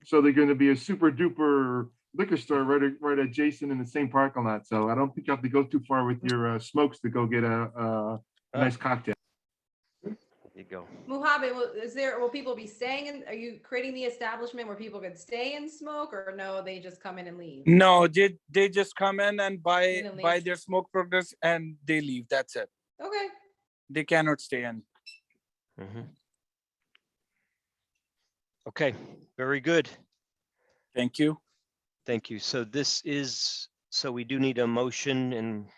So they're going to be a super duper liquor store right adjacent in the same parking lot. So I don't think you have to go too far with your smokes to go get a nice cocktail. there you go. Muhammad, will people be staying in, are you creating the establishment where people could stay and smoke or no, they just come in and leave? No, they just come in and buy And leave. their smoke products and they leave. That's it. Okay. They cannot stay in. Mhm. Okay, very good. Thank you. Thank you. So so we do need a motion and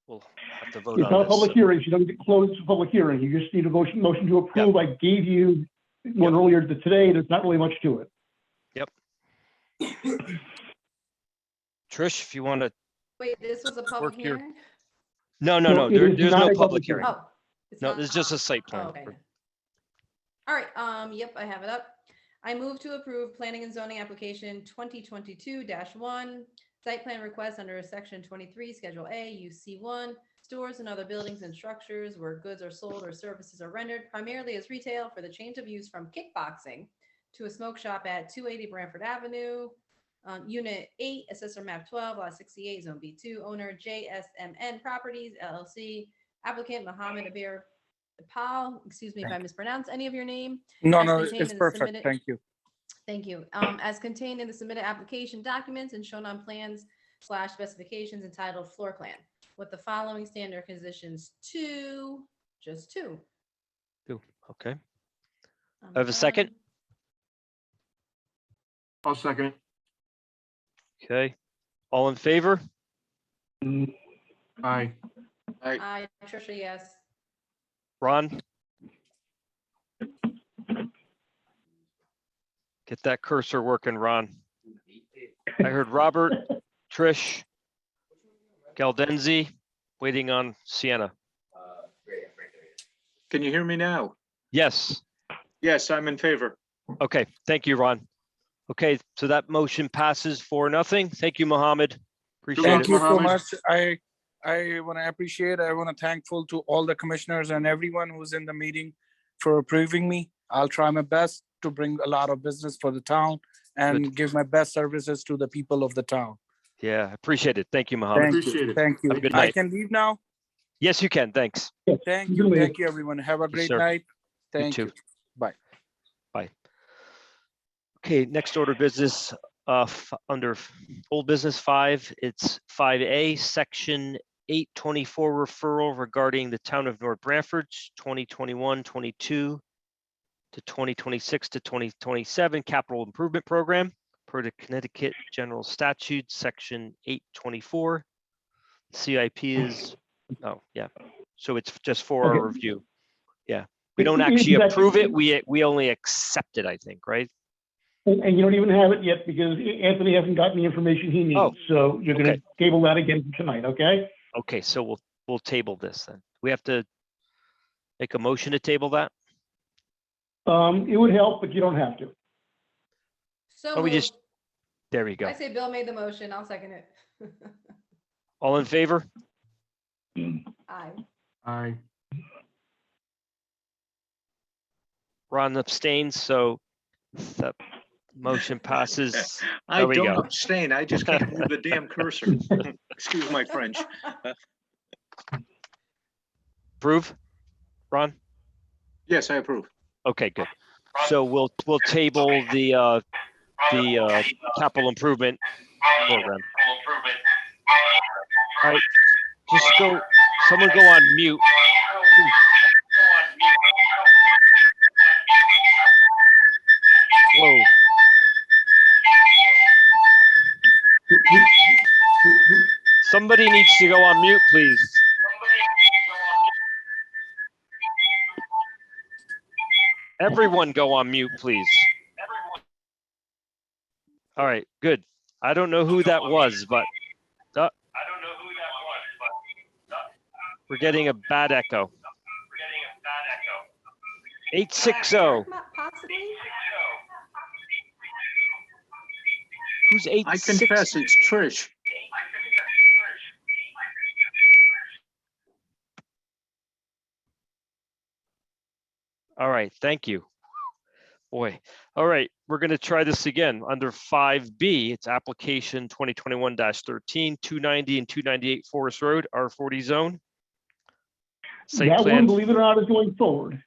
we'll have to vote it's on not a this. public So- hearing. You don't get closed to public hearing. You just need a motion to approve. I gave you one earlier today. There's not really much to it. Trish, if you want to, Wait, this was a public Work your- hearing? no, No, it is there's not no a public public hearing. hearing. Oh. it's No, not? there's just a site Oh, plan. okay. All right, yep, I have it up. I move to approve planning and zoning application 2022-1, site plan request under section 23, schedule A, UC1, stores and other buildings and structures where goods are sold or services are rendered primarily as retail for the change of use from kickboxing to a smoke shop at 280 Branford Avenue, Unit 8, Assessor Map 12, Lot 68, Zone B2, owner JSMN Properties, LLC, applicant Mohammed Abir Pal, excuse me if I mispronounce any of your name. No, As no, contained it's in the perfect. submitted- Thank you. Thank you. As contained in the submitted application documents and shown on plans / specifications entitled floor plan with the following standard conditions just two. Okay. I'm I have a second? done. I'll second it. Okay. All in favor? Aye. Aye, Trisha, yes. Ron? Get that cursor working, Ron. I heard Robert, Trish, Galdenzi, waiting on Sienna. Can you hear me now? Yes. Yes, I'm in favor. Okay. Thank you, Ron. Okay, so that motion passes 4-0. Thank you, Mohammed. Appreciate Thank it. you so Mohammed. much. I want to appreciate, I want to thankful to all the commissioners and everyone who's in the meeting for approving me. I'll try my best to bring a lot of business for the town and give my best services to the people of the town. Yeah, appreciate it. Thank you, Mohammed. Thank Appreciate you. it. Thank you. Have a good I night. can leave now. Yes, you can. Thanks. Thank You you. can leave. Thank you, everyone. Have a great sir. night. Thank too. you. Bye. Bye. Okay, next order of business, under old business 5, it's 5A, section 824 referral regarding the town of North Branford's 2021-22 to 2026 to 2027 capital improvement program per the Connecticut General Statute, Section 824. CIP is, oh, yeah. So it's just for our Okay. review. Yeah. We don't actually approve it. We only accept it, I think, right? And you don't even have it yet because Anthony hasn't gotten the information he needs. Oh, So you're gonna okay. table that again tonight, okay? Okay, so we'll table this then. We have to make a motion to table that? It would help, but you don't have to. So Oh, we moved. just, there we go. I say Bill made the motion. I'll second it. All in favor? Aye. Aye. Ron abstains, so the motion passes. I There we don't go. abstain. I just can't move the damn cursor. Excuse my French. Approve? Ron? Yes, I approve. Okay, good. So we'll table the capital improvement program. All right, just go, someone go on mute. Whoa. Somebody needs to go on mute, please. Everyone go on mute, please. All right, good. I don't know who that was, but we're getting a bad echo. 860. Possibly. Who's I 860? confess it's Trish. All right, thank you. Boy, all right, we're gonna try this again. Under 5B, it's application 2021-13, 290 and 298 Forest Road, R40 zone. Site That one, plan, believe it or not, is going forward.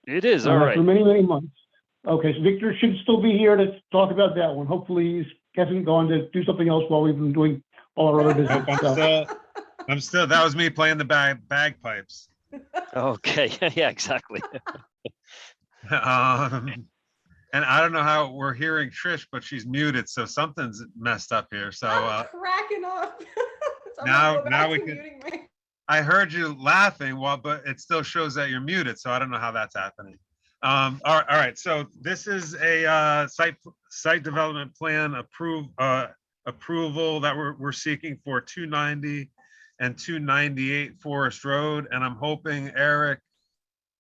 it is, all For right. many, many months. Okay, so Victor should still be here to talk about that one. Hopefully he hasn't gone to do something else while we've been doing all our other business. Nope, I'm still, that was me playing the bagpipes. Okay, yeah, exactly. And I don't know how we're hearing Trish, but she's muted, so something's messed up here. So I'm cracking up. So I'm now- gonna go now back we to can- muting my- I heard you laughing, but it still shows that you're muted, so I don't know how that's happening. All right, so this is a site development plan approval that we're seeking for 290 and 298 Forest Road, and I'm hoping Eric,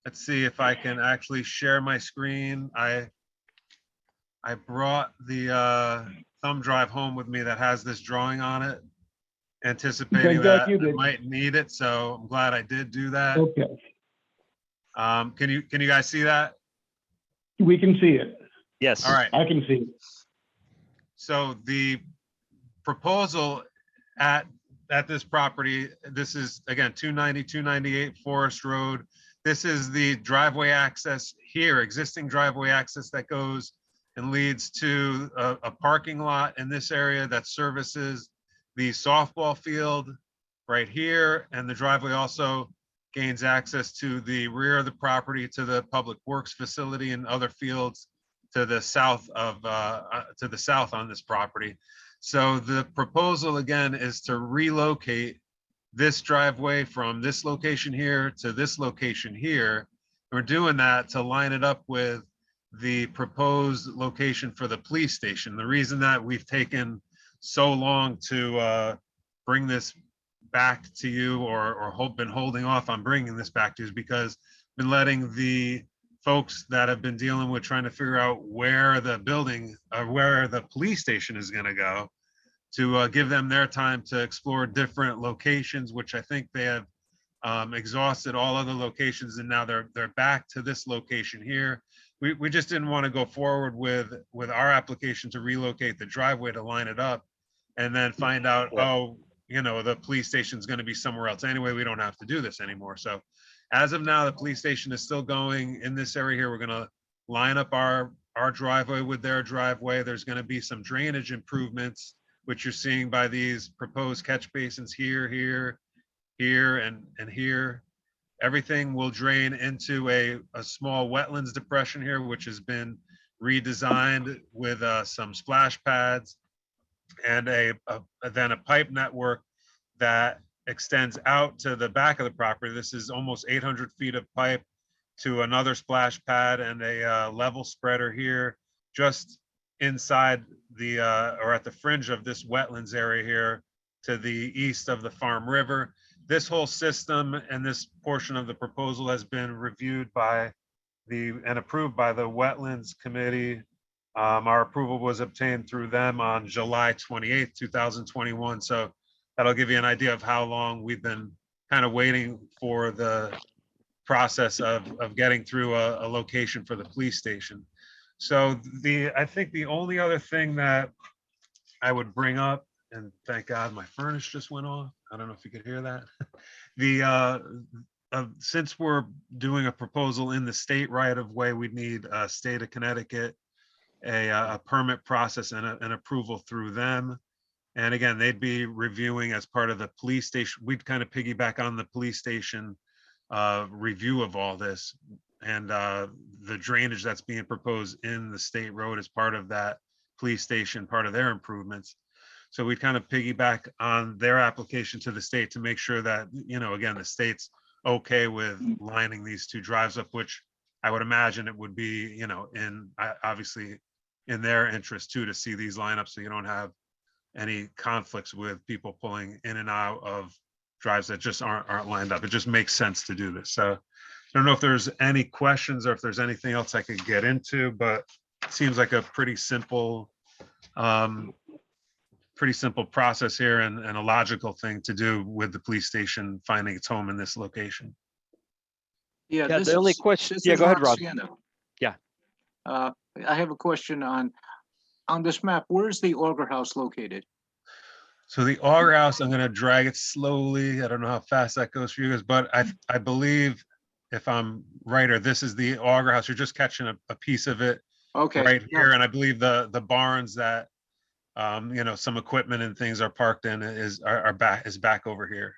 let's see if I can actually share my screen. I brought the thumb drive home with me that has this drawing on it, anticipating Okay, Jack, that you I did. might need it, so I'm glad I did do that. Okay, Can you guys see that? we can see it. Yes. All right. I can see it. So the proposal at this property, this is again 290, 298 Forest Road. This is the driveway access here, existing driveway access that goes and leads to a parking lot in this area that services the softball field right here. And the driveway also gains access to the rear of the property, to the public works facility and other fields to the south on this property. So the proposal again is to relocate this driveway from this location here to this location here. We're doing that to line it up with the proposed location for the police station. The reason that we've taken so long to bring this back to you or been holding off on bringing this back to you is because we've been letting the folks that have been dealing with trying to figure out where the building or where the police station is going to go, to give them their time to explore different locations, which I think they have exhausted all other locations, and now they're back to this location here. We just didn't want to go forward with our application to relocate the driveway to line it up and then find out, oh, you know, the police station is going to be somewhere else anyway. We don't have to do this anymore. So as of now, the police station is still going in this area here. We're going to line up our driveway with their driveway. There's going to be some drainage improvements, which you're seeing by these proposed catch basins here, here, here, and here. Everything will drain into a small wetlands depression here, which has been redesigned with some splash pads and then a pipe network that extends out to the back of the property. This is almost 800 feet of pipe to another splash pad and a level spreader here, just inside the or at the fringe of this wetlands area here to the east of the Farm River. This whole system and this portion of the proposal has been reviewed by and approved by the Wetlands Committee. Our approval was obtained through them on July 28th, 2021. So that'll give you an idea of how long we've been kind of waiting for the process of getting through a location for the police station. So I think the only other thing that I would bring up, and thank God my furnace just went off. I don't know if you could hear that. Since we're doing a proposal in the state right of way, we'd need state of Connecticut, a permit process and an approval through them. And again, they'd be reviewing as part of the police station. We'd kind of piggyback on the police station review of all this. And the drainage that's being proposed in the state road is part of that police station, part of their improvements. So we'd kind of piggyback on their application to the state to make sure that, you know, again, the state's okay with lining these two drives up, which I would imagine it would be, you know, obviously in their interest too, to see these lineups so you don't have any conflicts with people pulling in and out of drives that just aren't lined up. It just makes sense to do this. So I don't know if there's any questions or if there's anything else I could get into, but it seems like a pretty simple process here and a logical thing to do with the police station finding its home in this location. Yeah, Yeah, this the only is- question, this yeah, is go ahead, Ron Rob. Sienna. Yeah. I have a question on this map. Where's the Auger House located? So the Auger House, I'm gonna drag it slowly. I don't know how fast that goes for you guys, but I believe if I'm right, or this is the Auger House, you're just catching a piece of it Okay. right here. And I believe the barns that, you know, some equipment and things are parked in is back over here.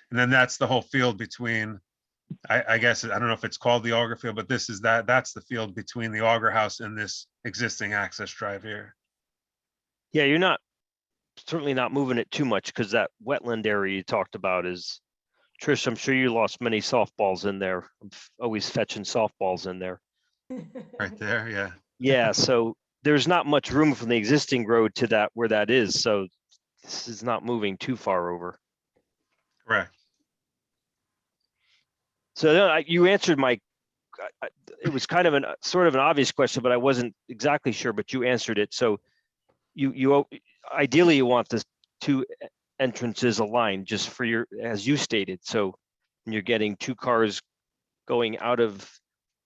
And then that's the whole field between, I guess, I don't know if it's called the Auger field, but that's the field between the Auger House and this existing access drive here. Yeah, you're certainly not moving it too much because that wetland area you talked about is, Trish, I'm sure you lost many softballs in there. I'm always fetching softballs in there. Right there, yeah. Yeah, so there's not much room from the existing road to that where that is. So this is not moving too far over. Correct. So then you answered it was kind of sort of an obvious question, but I wasn't exactly sure, but you answered it. So you ideally you want the two entrances aligned just for as you stated. So when you're getting two cars going out of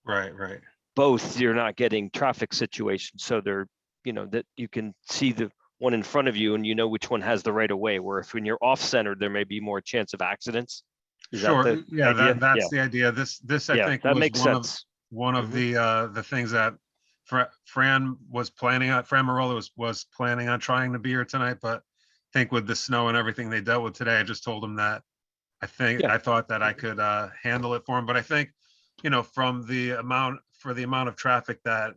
Right. both, you're not getting traffic situations. So they're, you know, that you can see the one in front of you and you know which one has the right of way, where if when you're off centered, there may be more chance of accidents. Is Sure. that the Yeah, idea? that's the idea. This I think that was makes sense. one of the things that Fran was planning on. Fran Marola was planning on trying to be here tonight, but I think with the snow and everything they dealt with today, I just told him that I thought that I could handle it for him. But I think, you know, from the amount of traffic that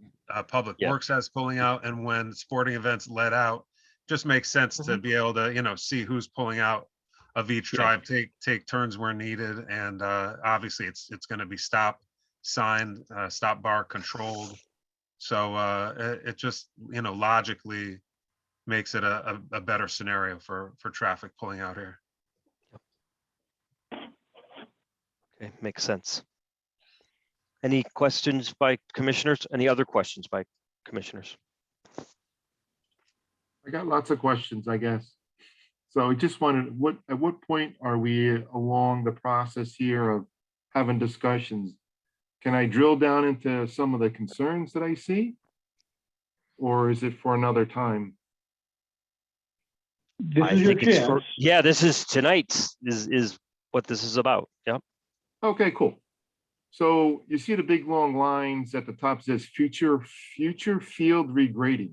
Public Works has pulling out, and when sporting events let out, just makes sense to be able to, you know, see who's pulling out of each drive, take turns where needed, and obviously it's going to be stop signed, stop bar controlled. So it just, you know, logically makes it a better scenario for traffic pulling out here. Okay, makes sense. Any questions by commissioners? Any other questions by commissioners? I got lots of questions, I guess. So I just wanted, at what point are we along the process here of having discussions? Can I drill down into some of the concerns that I see? Or is it for another time? This is your chance. Yeah, this is tonight's is what this is about. Yep. Okay, cool. So you see the big long lines at the top says future field regrading.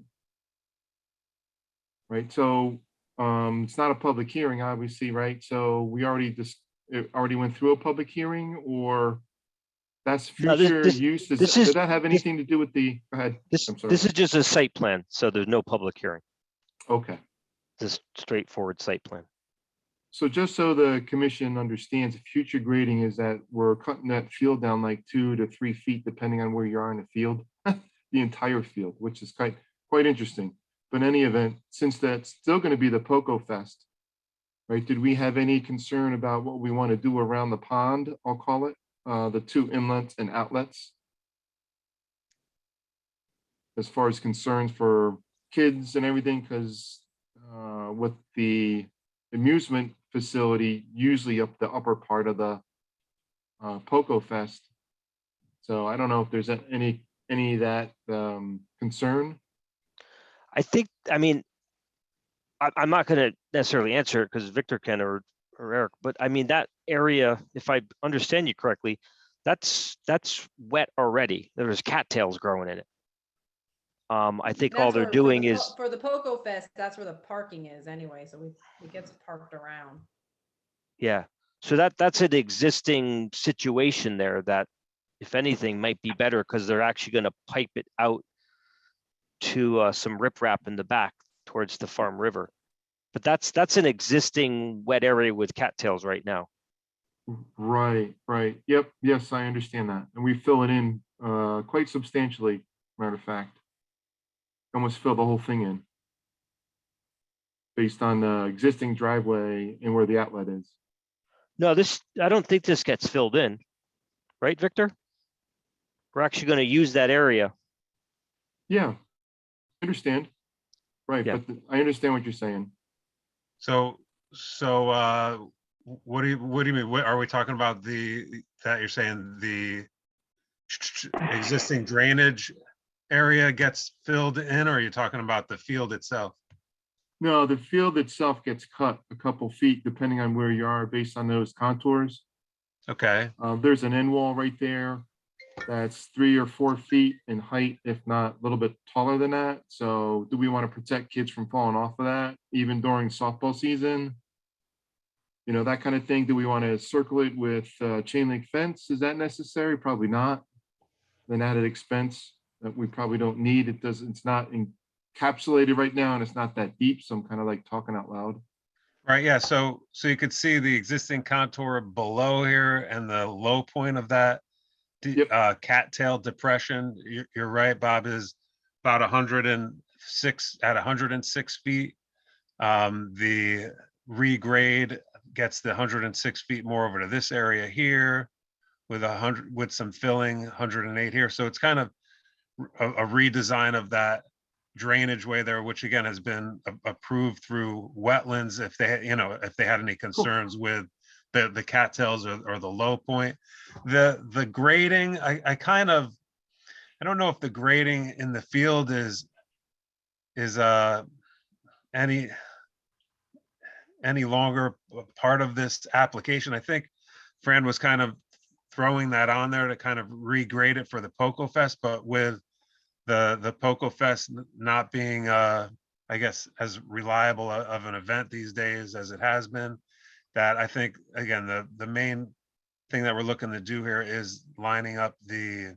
Right, so it's not a public hearing, obviously, right? So we already just it already went through a public hearing, or that's No, future use? Does this is- that have anything to do with the, go ahead, I'm sorry. This is just a site plan, so there's no public hearing. Okay. Just straightforward site plan. So just so the commission understands, future grading is that we're cutting that field down like 2 to 3 feet, depending on where you are in the field, the entire field, which is quite interesting. But in any event, since that's still going to be the Poco Fest, right? Did we have any concern about what we want to do around the pond? I'll call it the 2 inlets and outlets. As far as concerns for kids and everything, because with the amusement facility usually up the upper part of the Poco Fest. So I don't know if there's any of that concern. I mean, I'm not going to necessarily answer it because Victor can or Eric, but I mean, that area, if I understand you correctly, that's wet already. There's cattails growing in it. I think all That's they're where- doing for the is, for the Poco Fest, that's where the parking is anyway, so it gets parked around. yeah. So that's an existing situation there that, if anything, might be better because they're actually going to pipe it out to some riprap in the back towards the Farm River. But that's an existing wet area with cattails right now. Right. Yep. Yes, I understand that. And we fill it in quite substantially, matter of fact. Almost fill the whole thing in based on the existing driveway and where the outlet is. No, I don't think this gets filled in, right, Victor? We're actually going to use that area. Yeah, I understand. Right, Yeah. but I understand what you're saying. So, what do you mean? What are we talking about? That you're saying the existing drainage area gets filled in, or are you talking about the field itself? No, the field itself gets cut a couple feet depending on where you are based on those contours. Okay, There's an end wall right there that's 3 or 4 feet in height, if not a little bit taller than that. So do we want to protect kids from falling off of that, even during softball season? You know, that kind of thing. Do we want to circle it with chain link fence? Is that necessary? Probably not. An added expense that we probably don't need. It's not encapsulated right now and it's not that deep. So I'm kind of like talking out loud. right, yeah, so you could see the existing contour below here and the low point of that Yep. cattail depression. You're right, Bob, is about 106 at 106 feet. The regrade gets the 106 feet more over to this area here with 100 with some filling, 108 here. So it's kind of a redesign of that drainage way there, which again has been approved through wetlands. If they had any concerns with the cattails or the low point, the grading, I don't know if the grading in the field is any longer part of this application. I think Fran was kind of throwing that on there to kind of regrade it for the Poco Fest, but with the Poco Fest not being I guess as reliable of an event these days as it has been, that I think again the main thing that we're looking to do here is lining up the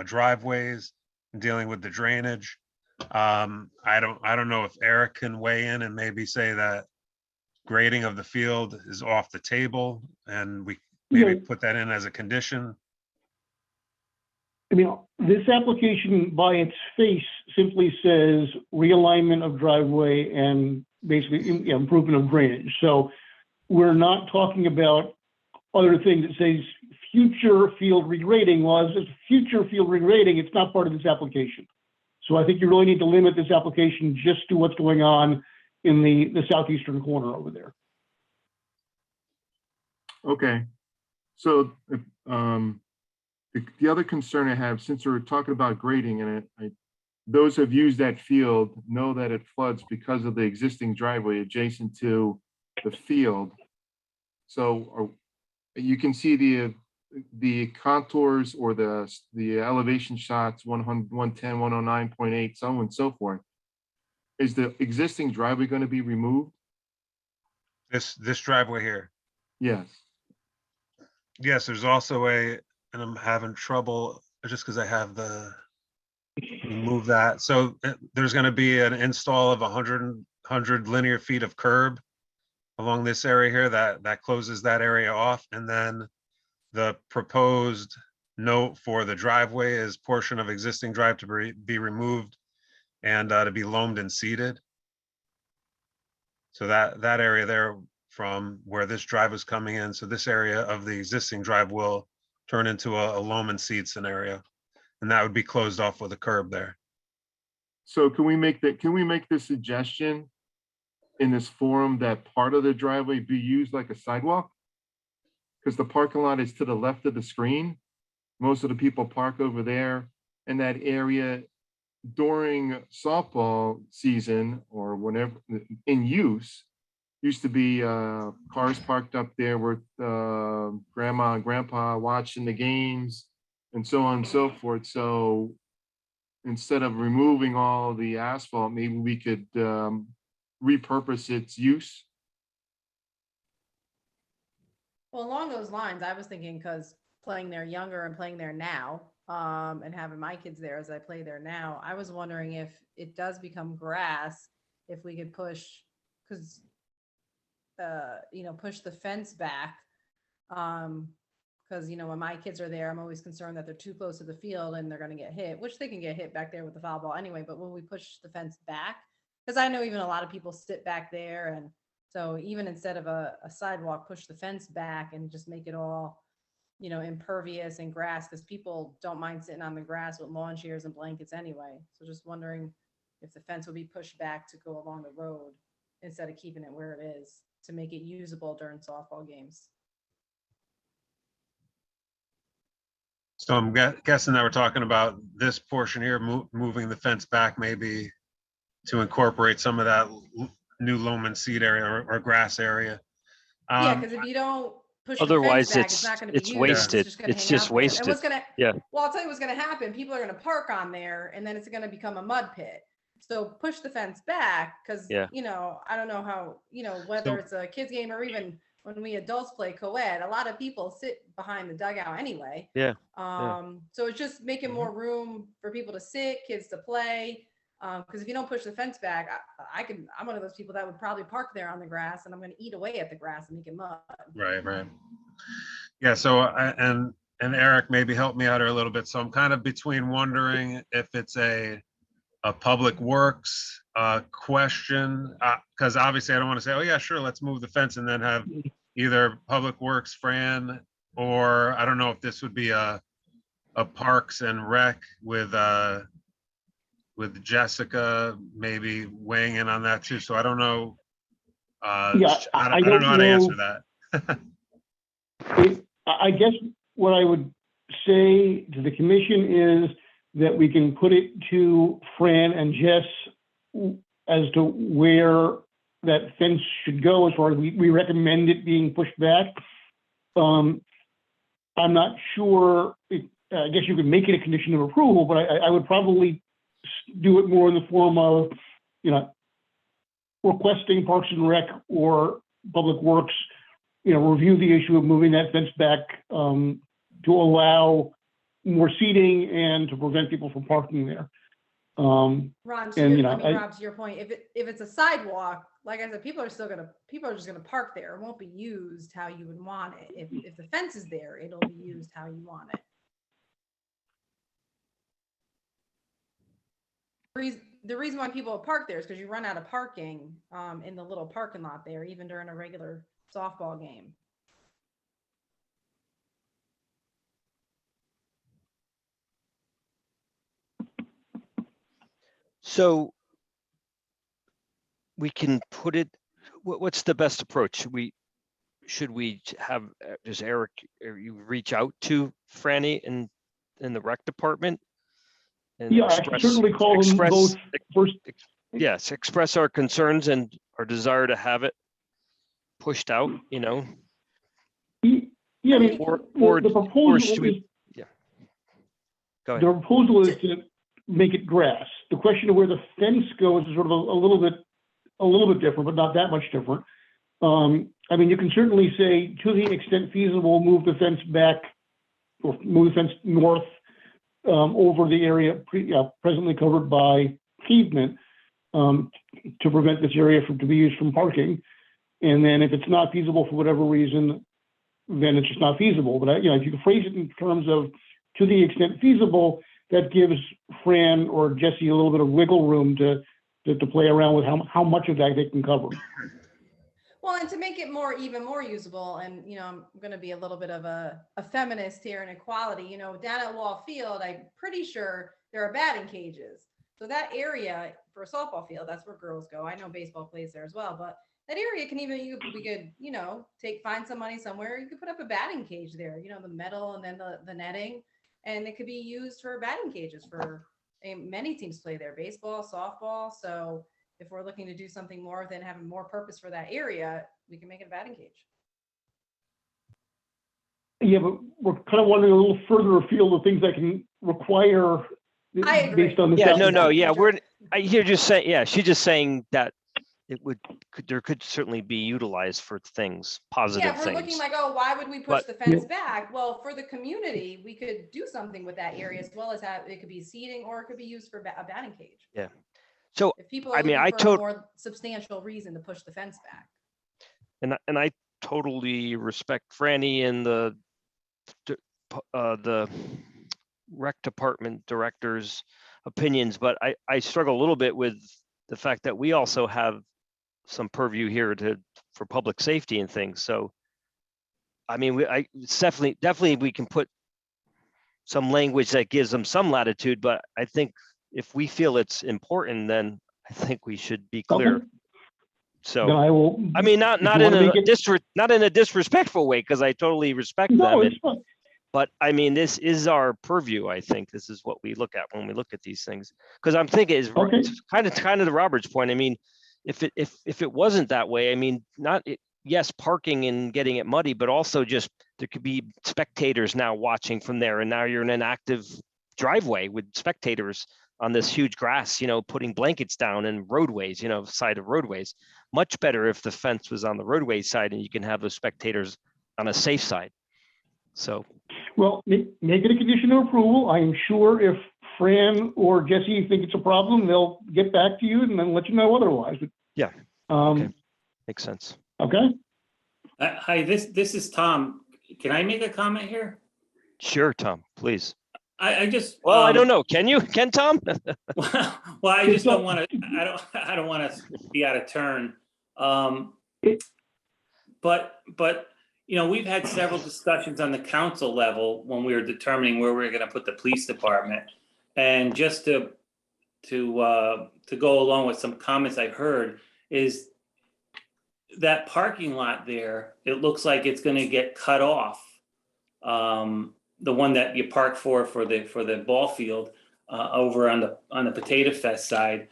driveways and dealing with the drainage. I don't know if Eric can weigh in and maybe say that grading of the field is off the table and we maybe put that in as a condition. I mean, this application by its face simply says realignment of driveway and basically improvement of drainage. So we're not talking about other things that says future field regrading. Well, if it's future field regrading, it's not part of this application. So I think you really need to limit this application just to what's going on in the southeastern corner over there. Okay. So the other concern I have, since we're talking about grading and those who have used that field know that it floods because of the existing driveway adjacent to the field. So you can see the contours or the elevation shots, 100, 110, 109.8, so on and so forth. Is the existing driveway going to be removed? This driveway here. Yes. Yes, there's also and I'm having trouble just because I have move that. So there's going to be an install of 100 linear feet of curb along this area here that closes that area off. And then the proposed note for the driveway is portion of existing drive to be removed and to be loamed and seeded. So that area there from where this drive is coming in, so this area of the existing drive will turn into a loam and seed scenario. And that would be closed off with a curb there. So can we make the suggestion in this forum that part of the driveway be used like a sidewalk? Because the parking lot is to the left of the screen. Most of the people park over there, and that area during softball season or whenever in use used to be cars parked up there with grandma and grandpa watching the games and so on and so forth. So instead of removing all the asphalt, maybe we could repurpose its use. Well, along those lines, I was thinking, because playing there younger and playing there now, and having my kids there as I play there now, I was wondering if it does become grass, if we could push, because push the fence back. Because when my kids are there, I'm always concerned that they're too close to the field and they're going to get hit, which they can get hit back there with the foul ball anyway. But when we push the fence back, because I know even a lot of people sit back there, and so even instead of a sidewalk, push the fence back and just make it all, impervious and grass, because people don't mind sitting on the grass with lawn chairs and blankets anyway. So just wondering if the fence would be pushed back to go along the road instead of keeping it where it is to make it usable during softball games. So I'm guessing that we're talking about this portion here, moving the fence back maybe to incorporate some of that new loam and seed area or grass area. Yeah, because if you don't push the Otherwise, fence back, it's not going to be it's used. wasted. Just gonna It's hang just out there. wasted. And what's gonna, Yeah. Well, I'll tell you what's going to happen. People are going to park on there, and then it's going to become a mud pit. So push the fence back, because Yeah. I don't know how, whether it's a kids game or even when we adults play co-ed, a lot of people sit behind the dugout anyway. Yeah. So it's just making more room for people to sit, kids to play. Because if you don't push the fence back, I'm one of those people that would probably park there on the grass, and I'm going to eat away at the grass and make it mud. Right. Yeah. So and Eric, maybe help me out here a little bit. So I'm kind of between wondering if it's a public works question, because obviously I don't want to say, oh yeah, sure, let's move the fence, and then have either public works Fran, or I don't know if this would be a parks and rec with Jessica maybe weighing in on that too. So I don't know. Yeah, I don't know how to answer that. I guess what I would say to the commission is that we can put it to Fran and Jess as to where that fence should go, as far as we recommend it being pushed back. I'm not sure, I guess you could make it a condition of approval, but I would probably do it more in the form of, requesting Parks and Rec or Public Works, review the issue of moving that fence back to allow more seating and to prevent people from parking there. Ron, Rob, to your point, if it's a sidewalk, like I said, people are just gonna park there. It won't be used how you would want it. If the fence is there, it'll be used how you want it. The reason why people park there is because you run out of parking in the little parking lot there, even during a regular softball game. So we can put it, what's the best approach? Should we have, does Eric, you reach out to Franny in the rec department? And Yeah, I can certainly call them both first. Yes, express our concerns and our desire to have it pushed out, Yeah, I mean, the proposal is, yeah. Go ahead. the proposal is to make it grass. The question of where the fence goes is sort of a little bit different, but not that much different. I mean, you can certainly say, to the extent feasible, move the fence back or move the fence north over the area presently covered by pavement to prevent this area to be used from parking. And then if it's not feasible for whatever reason, then it's just not feasible. But if you can phrase it in terms of to the extent feasible, that gives Fran or Jesse a little bit of wiggle room to play around with how much of that they can cover. Well, and to make it even more usable, and I'm going to be a little bit of a feminist here in equality. Down at Wall Field, I'm pretty sure there are batting cages. So that area for a softball field, that's where girls go. I know baseball plays there as well, but that area can we could find some money somewhere. You could put up a batting cage there. The metal and then the netting, and it could be used for batting cages for many teams play there, baseball, softball. So if we're looking to do something more than having more purpose for that area, we can make it a batting cage. Yeah, but we're kind of wondering a little further afield of things that can require I agree. based on the Yeah, second- no, yeah, you're just saying, yeah, she's just saying that there could certainly be utilized for things, positive Yeah, if we're things. looking like, oh, why would we push the fence back? Well, for the community, we could do something with that area, as well as it could be seating, or it could be used for a batting cage. Yeah. So if people are looking for a more substantial reason to push the fence back. And I totally respect Franny and the rec department director's opinions, but I struggle a little bit with the fact that we also have some purview here for public safety and things. So, I mean, definitely we can put some language that gives them some latitude, but I think if we feel it's important, then I think we should be clear. Okay. So, Then I will. I mean, not in a disrespectful way, because I totally respect them. It's fine. But I mean, this is our purview. I think this is what we look at when we look at these things. Because I'm thinking it's kind of to Robert's point. I mean, if it wasn't that way, I mean, yes, parking and getting it muddy, but also just there could be spectators now watching from there, and now you're in an active driveway with spectators on this huge grass, putting blankets down and roadways, side of roadways. Much better if the fence was on the roadway side and you can have those spectators on a safe side. So. Well, make it a condition of approval. I am sure if Fran or Jesse think it's a problem, they'll get back to you and then let you know otherwise. But, yeah. Okay. Makes sense. Okay. Hi, this is Tom. Can I make a comment here? Sure, Tom, please. I just. Well, I don't know. Can you? Can Tom? Well, I just don't want to. I don't want to be out of turn. But we've had several discussions on the council level when we were determining where we were going to put the police department, and just to go along with some comments I heard is that parking lot there. It looks like it's going to get cut off. The one that you park for the ball field over on the Potato Fest side,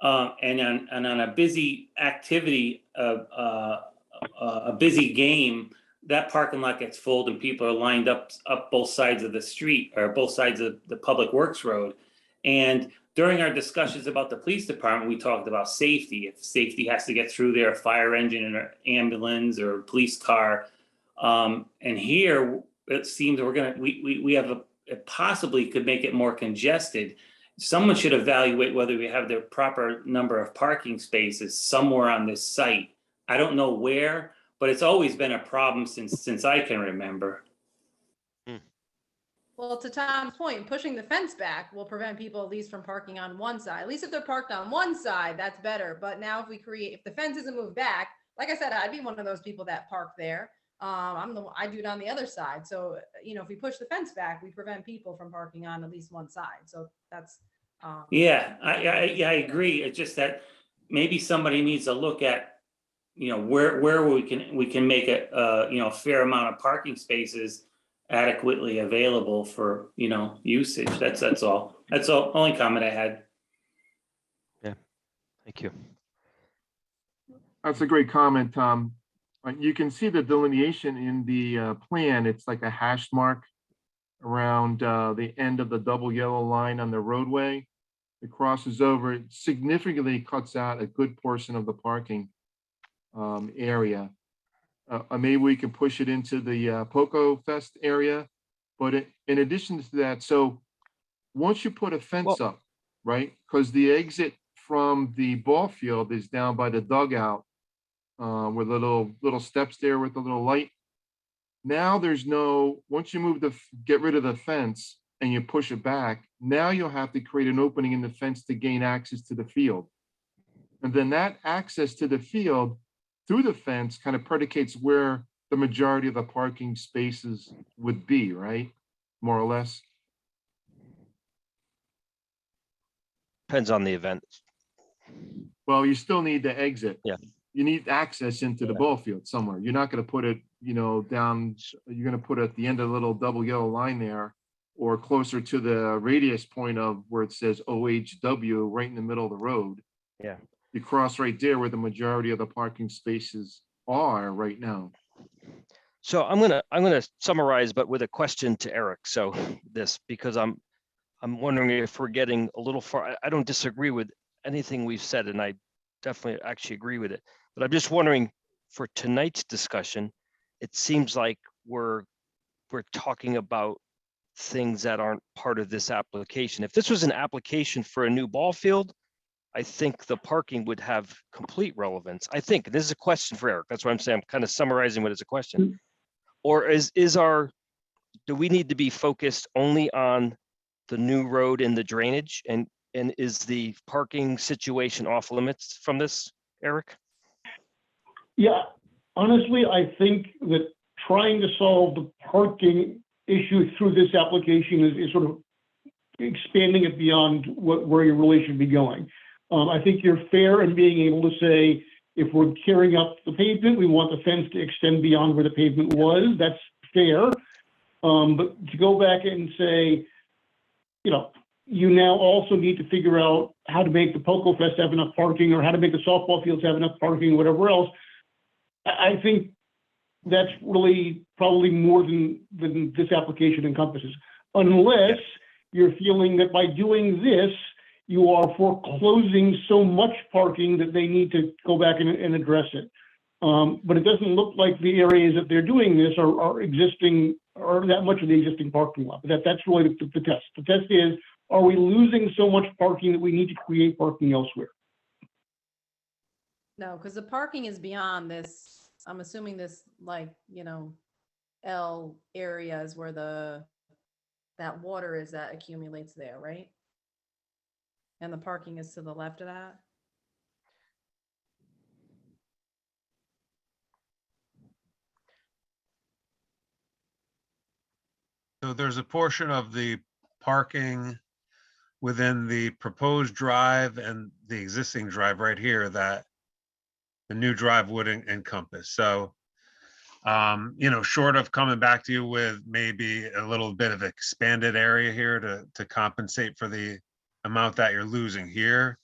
and on a busy activity, a busy game, that parking lot gets full and people are lined up both sides of the street or both sides of the Public Works Road. And during our discussions about the police department, we talked about safety. If safety has to get through there, a fire engine and an ambulance or a police car, and here it seems we have it possibly could make it more congested. Someone should evaluate whether we have the proper number of parking spaces somewhere on this site. I don't know where, but it's always been a problem since I can remember. Well, to Tom's point, pushing the fence back will prevent people at least from parking on one side. At least if they're parked on one side, that's better. But now if the fence isn't moved back, like I said, I'd be one of those people that park there. I do it on the other side. So, if we push the fence back, we prevent people from parking on at least one side. So that's. Yeah, I agree. It's just that maybe somebody needs to look at, where we can make it, a fair amount of parking spaces adequately available for, usage. That's all. That's all. Only comment I had. Yeah. Thank you. That's a great comment, Tom. You can see the delineation in the plan. It's like a hash mark around the end of the double yellow line on the roadway. It crosses over, it significantly cuts out a good portion of the parking. area. Maybe we can push it into the Poco Fest area. But in addition to that, so once you put a fence up, right? Because the exit from the ball field is down by the dugout with little steps there with the little light. Now there's no, once you move get rid of the fence and you push it back, now you'll have to create an opening in the fence to gain access to the field. And then that access to the field through the fence kind of predicates where the majority of the parking spaces would be, right? More or less. Depends on the event. Well, you still need the exit. Yeah. You need access into the ball field somewhere. You're not going to put it, down, you're going to put it at the end of the little double yellow line there, or closer to the radius point of where it says OHW right in the middle of the road. Yeah. You cross right there where the majority of the parking spaces are right now. So I'm gonna summarize, but with a question to Eric. So because I'm wondering if we're getting a little far. I don't disagree with anything we've said, and I definitely actually agree with it. But I'm just wondering, for tonight's discussion, it seems like we're talking about things that aren't part of this application. If this was an application for a new ball field, I think the parking would have complete relevance. I think this is a question for Eric. That's what I'm saying. I'm kind of summarizing what is a question. Or do we need to be focused only on the new road and the drainage? And is the parking situation off limits from this, Eric? Yeah, honestly, I think that trying to solve the parking issue through this application is sort of expanding it beyond where you really should be going. I think you're fair in being able to say, if we're tearing up the pavement, we want the fence to extend beyond where the pavement was. That's fair. But to go back and say, you now also need to figure out how to make the Poco Fest have enough parking, or how to make the softball fields have enough parking, whatever else. I think that's really probably more than this application encompasses, unless you're feeling that by doing this, you are foreclosing so much parking that they need to go back and address it. But it doesn't look like the areas that they're doing this are existing, or that much of the existing parking lot. That's really the test. The test is, are we losing so much parking that we need to create parking elsewhere? No, because the parking is beyond this. I'm assuming this, L areas where that water is that accumulates there, right? And the parking is to the left of that? So there's a portion of the parking within the proposed drive and the existing drive right here that the new drive would encompass. So, short of coming back to you with maybe a little bit of expanded area here to compensate for the amount that you're losing here,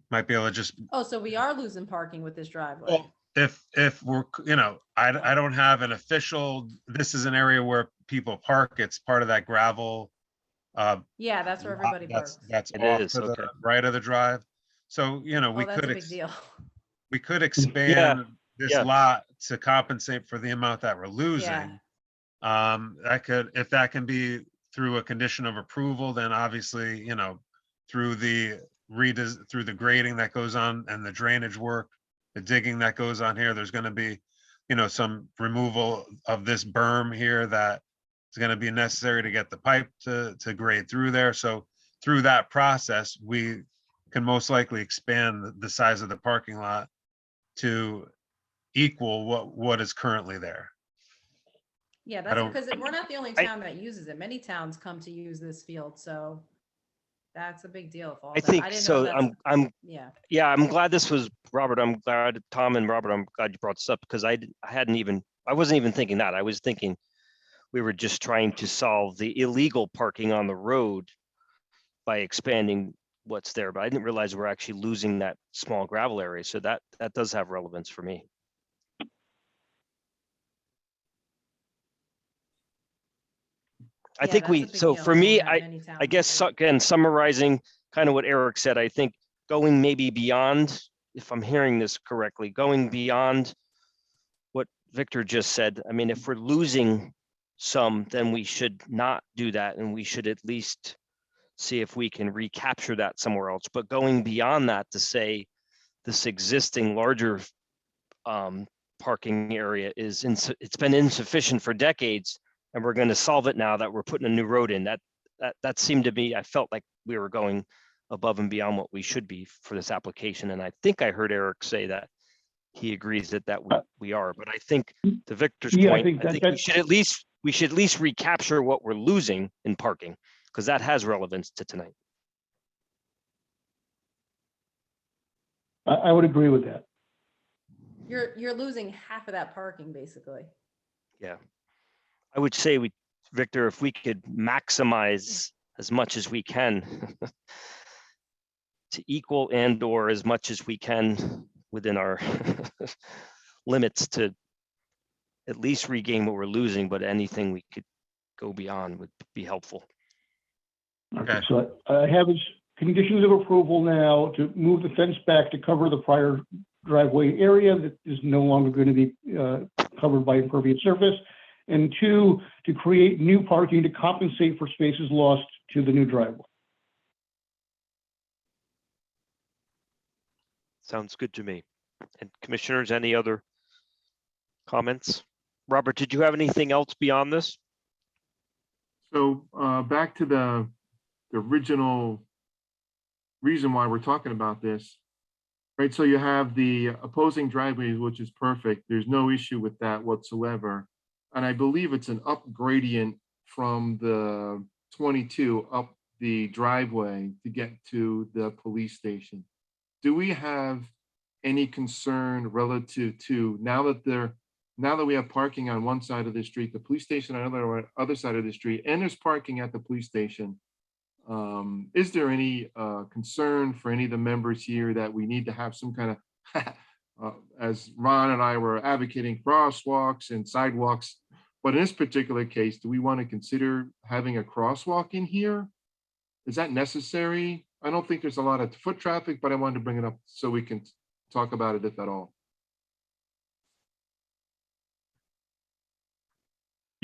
might be able to just. Oh, so we are losing parking with this driveway. Well, if we're, I don't have an official, this is an area where people park. It's part of that gravel. Yeah, that's where everybody parks. That's It off is, to the okay. right of the drive. So, we That's a could, big deal. we could expand this yeah. lot to compensate for the amount that we're losing. If that can be through a condition of approval, then obviously, through the grading that goes on and the drainage work, the digging that goes on here, there's going to be, some removal of this berm here that is going to be necessary to get the pipe to grade through there. So through that process, we can most likely expand the size of the parking lot to equal what is currently there. Yeah, that's because we're not the only town that uses it. Many towns come to use this field, so that's a big deal. I think so. I'm glad this was Robert. I'm glad Tom and Robert. I'm glad you brought this up, because I wasn't even thinking that. I was thinking we were just trying to solve the illegal parking on the road by expanding what's there, but I didn't realize we're actually losing that small gravel area. So that does have relevance for me. I think for me, I guess, again, summarizing kind of what Eric said, I think going maybe beyond if I'm hearing this correctly, going beyond what Victor just said, I mean, if we're losing some, then we should not do that, and we should at least see if we can recapture that somewhere else. But going beyond that to say this existing larger parking area is, it's been insufficient for decades, and we're going to solve it now that we're putting a new road in. That seemed to be, I felt like we were going above and beyond what we should be for this application. And I think I heard Eric say that he agrees that we are. But I think to Victor's Yeah, I point, think I think we should at least recapture what we're losing in parking, because that has relevance to tonight. I would agree with that. You're losing half of that parking, basically. Yeah. I would say Victor, if we could maximize as much as we can to equal and or as much as we can within our limits to at least regain what we're losing, but anything we could go beyond would be helpful. Okay, so I have as conditions of approval now to move the fence back to cover the prior driveway area that is no longer going to be covered by impervious surface. And 2, to create new parking to compensate for spaces lost to the new driveway. Sounds good to me. And commissioners, any other comments? Robert, did you have anything else beyond this? So back to the original reason why we're talking about this, right? So you have the opposing driveways, which is perfect. There's no issue with that whatsoever. And I believe it's an up gradient from the 22 up the driveway to get to the police station. Do we have any concern relative to now that we have parking on one side of the street, the police station on the other side of the street, and there's parking at the police station? Is there any concern for any of the members here that we need to have some kind of, as Ron and I were advocating, crosswalks and sidewalks, but in this particular case, do we want to consider having a crosswalk in here? Is that necessary? I don't think there's a lot of foot traffic, but I wanted to bring it up so we can talk about it if at all.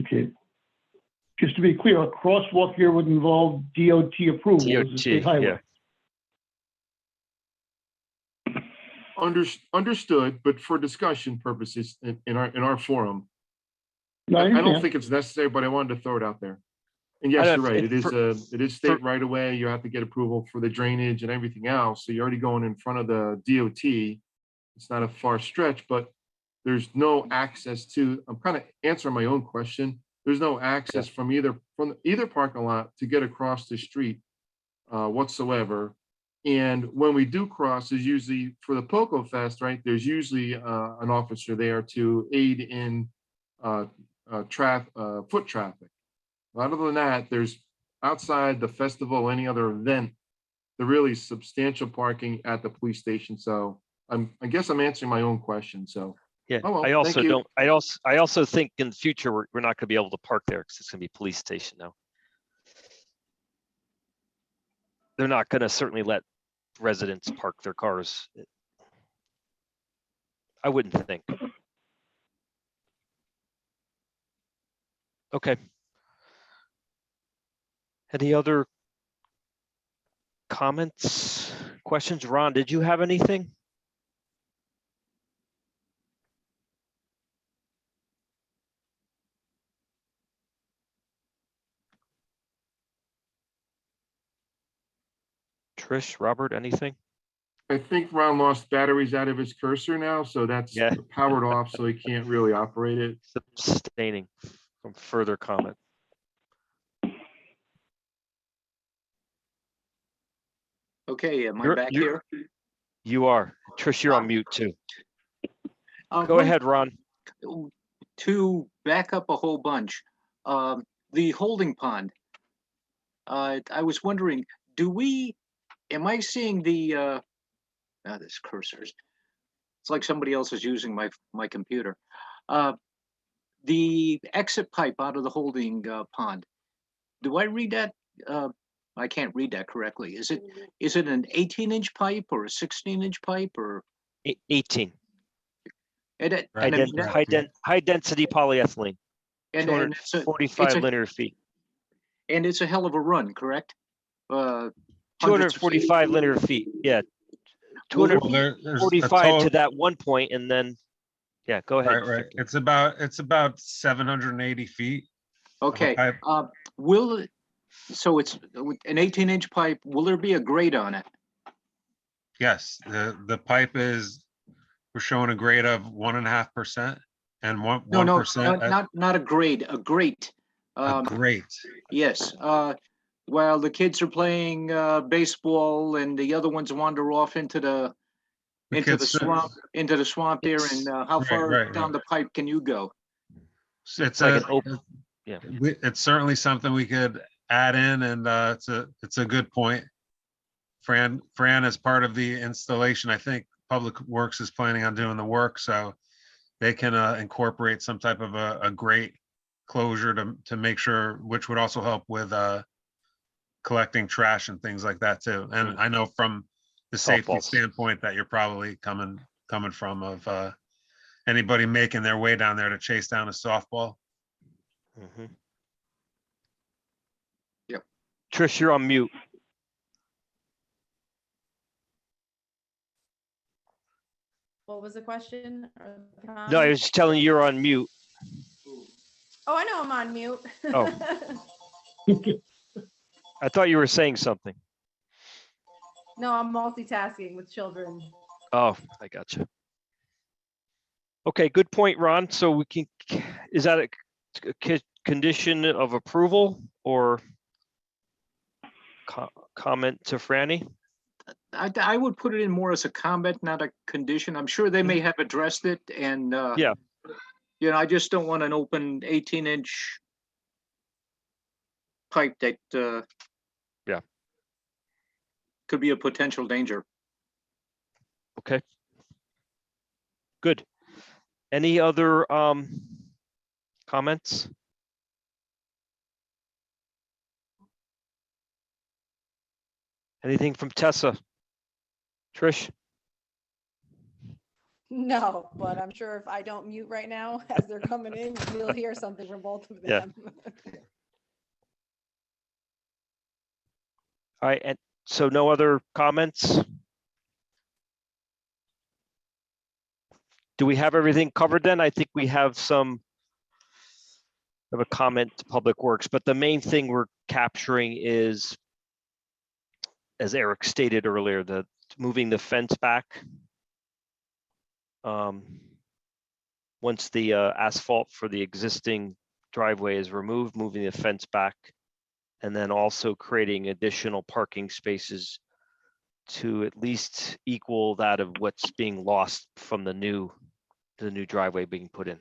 Okay. Just to be clear, a crosswalk here would involve DOT approval. It's a state highway. Understood, but for discussion purposes in our forum, No, I don't think it's necessary, but I wanted to throw it out there. And yes, you're right. It is state right away. You have to get approval for the drainage and everything else. So you're already going in front of the DOT. It's not a far stretch, but there's no access to. I'm kind of answering my own question. There's no access from either parking lot to get across the street whatsoever. And when we do cross, is usually for the Poco Fest, right? There's usually an officer there to aid in foot traffic. Other than that, there's outside the festival, any other event, the really substantial parking at the police station. So I guess I'm answering my own question. So yeah, oh, well, I also think in the future we're not going to be able to park there because it's going to be police station now. They're not going to certainly let residents park their cars. I wouldn't think. Okay. Any other comments, questions? Ron, did you have anything? Trish, Robert, anything? I think Ron lost batteries out of his cursor now, so that's powered off, so he can't really operate it. Abstaining from further comment. Okay, am I back here? You are. Trish, you're on mute too. Go One- ahead, Ron. To back up a whole bunch, the holding pond. I was wondering, am I seeing the, this cursors. It's like somebody else is using my computer. The exit pipe out of the holding pond. Do I read that? I can't read that correctly. Is it an 18-inch pipe or a 16-inch pipe or 18. And it, High, and, den- it- high, den- high density polyethylene, and it's a, 245 linear feet. and it's a hell of a run, correct? 245 linear feet. Yeah. Will there Well, there's a 245 to total, that one point, and then, yeah, go ahead. right. Victor. It's about 780 feet. of a Okay, pipe. will, so it's an 18-inch pipe, will there be a grade on it? Yes, the pipe is, we're showing a grade of 1.5% and No, 1% not a grade, a grate. a grate. Yes, while the kids are playing baseball and the other ones wander off into the kids- swamp there, and how Right, far right, down right. the pipe can you go? It's like a, an open- yeah. It's certainly something we could add in, and it's a good point. Fran, as part of the installation, I think Public Works is planning on doing the work, so they can incorporate some type of a grate closure to make sure, which would also help with collecting trash and things like that too. And I know from the safety Softballs. standpoint that you're probably coming from of anybody making their way down there to chase down a softball. Mhm. Yep. Trish, you're on mute. What was the question? or the No, I comment? was just telling you you're on mute. Oh, I know I'm on mute. Oh. I thought you were saying something. No, I'm multitasking with children. Oh, I got you. Okay, good point, Ron. So we can, is that a condition of approval or comment to Franny? I would put it in more as a comment, not a condition. I'm sure they may have addressed it, and Yeah. you know, I just don't want an open 18-inch pipe that Yeah. could be a potential danger. Okay. Good. Any other comments? Anything from Tessa? Trish? No, but I'm sure if I don't mute right now as they're coming in, you'll hear something from both of Yeah. them. All right, and so no other comments? Do we have everything covered then? I think we have some of a comment to Public Works, but the main thing we're capturing is, as Eric stated earlier, the moving the fence back. Once the asphalt for the existing driveway is removed, moving the fence back, and then also creating additional parking spaces to at least equal that of what's being lost from the new driveway being put in.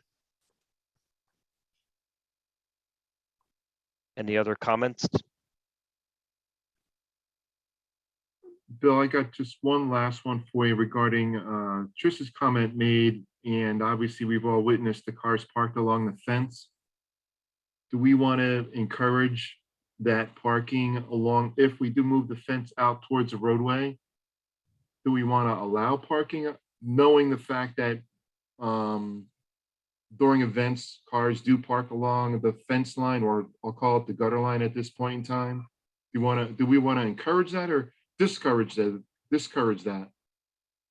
Any other comments? Bill, I got just one last one for you regarding Trish's comment made, and obviously we've all witnessed the cars parked along the fence. Do we want to encourage that parking along, if we do move the fence out towards the roadway? Do we want to allow parking, knowing the fact that during events, cars do park along the fence line, or I'll call it the gutter line at this point in time? Do we want to encourage that or discourage that?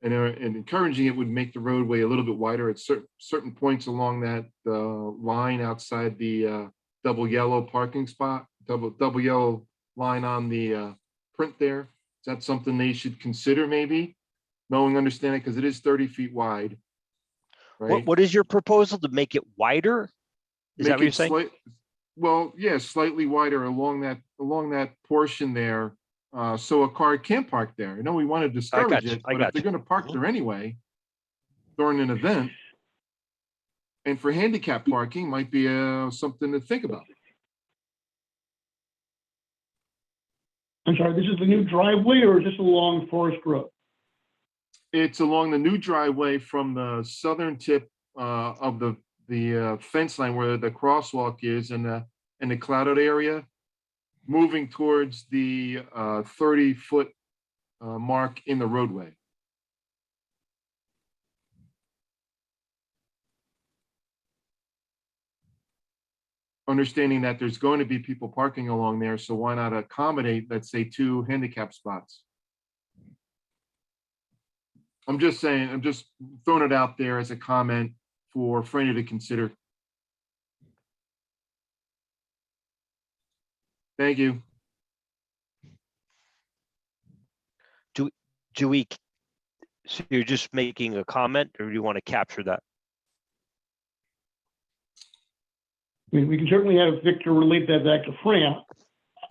And encouraging it would make the roadway a little bit wider at certain points along that line outside the double yellow parking spot, double yellow line on the print there. Is that something they should consider, maybe? Knowing, understanding, because it is 30 feet wide. Right? What is your proposal to make it wider? Is that what you're saying? Well, yeah, slightly wider along that portion there, so a car can park there. I know we want to discourage it, but if they're going to park there anyway during an event, and for handicap parking, might be something to think about. I'm sorry, this is the new driveway or is this along Forest Road? It's along the new driveway from the southern tip of the fence line where the crosswalk is in the clouded area, moving towards the 30-foot mark in the roadway. understanding that there's going to be people parking along there, so why not accommodate, let's say, 2 handicap spots? I'm just saying, I'm just throwing it out there as a comment for Franny to consider. Thank you. Do we, so you're just making a comment, or do you want to capture that? I mean, we can certainly have Victor relate that back to Fran.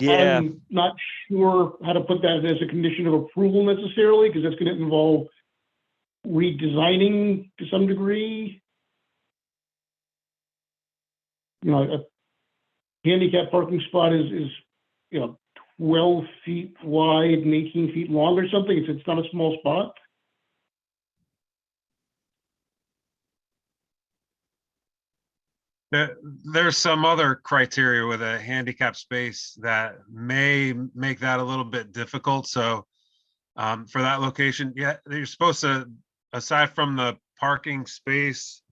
Yeah, I'm not sure how to put that as a condition of approval necessarily, because that's going to involve redesigning to some degree. You know, a handicap parking spot is 12 feet wide and 18 feet long or something. It's not a small spot. There's some other criteria with a handicap space that may make that a little bit difficult. So for that location, yeah, you're supposed to, aside from the parking space,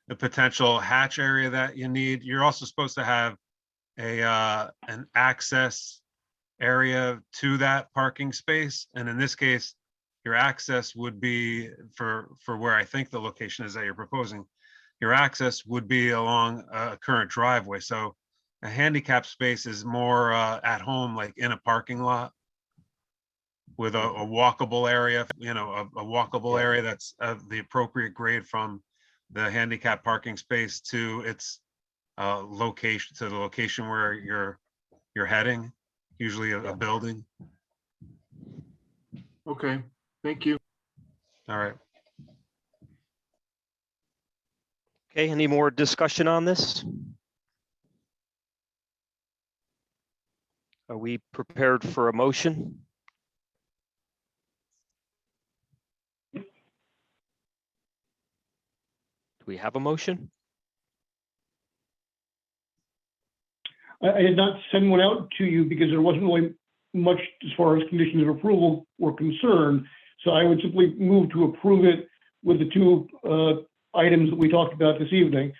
the potential hatch area that you need, you're also supposed to have an access area to that parking space. And in this case, your access would be for where I think the location is that you're proposing. Your access would be along a current driveway. So a handicap space is more at home, like in a parking lot with a walkable area, a walkable area that's the appropriate grade from the handicap parking space to its location, to the location where you're heading, usually a building. Okay, thank you. All right. okay, any more discussion on this? Are we prepared for a motion? Do we have a motion? I did not send one out to you because there wasn't really much as far as conditions of approval were concerned. So I would simply move to approve it with the 2 items that we talked about this evening.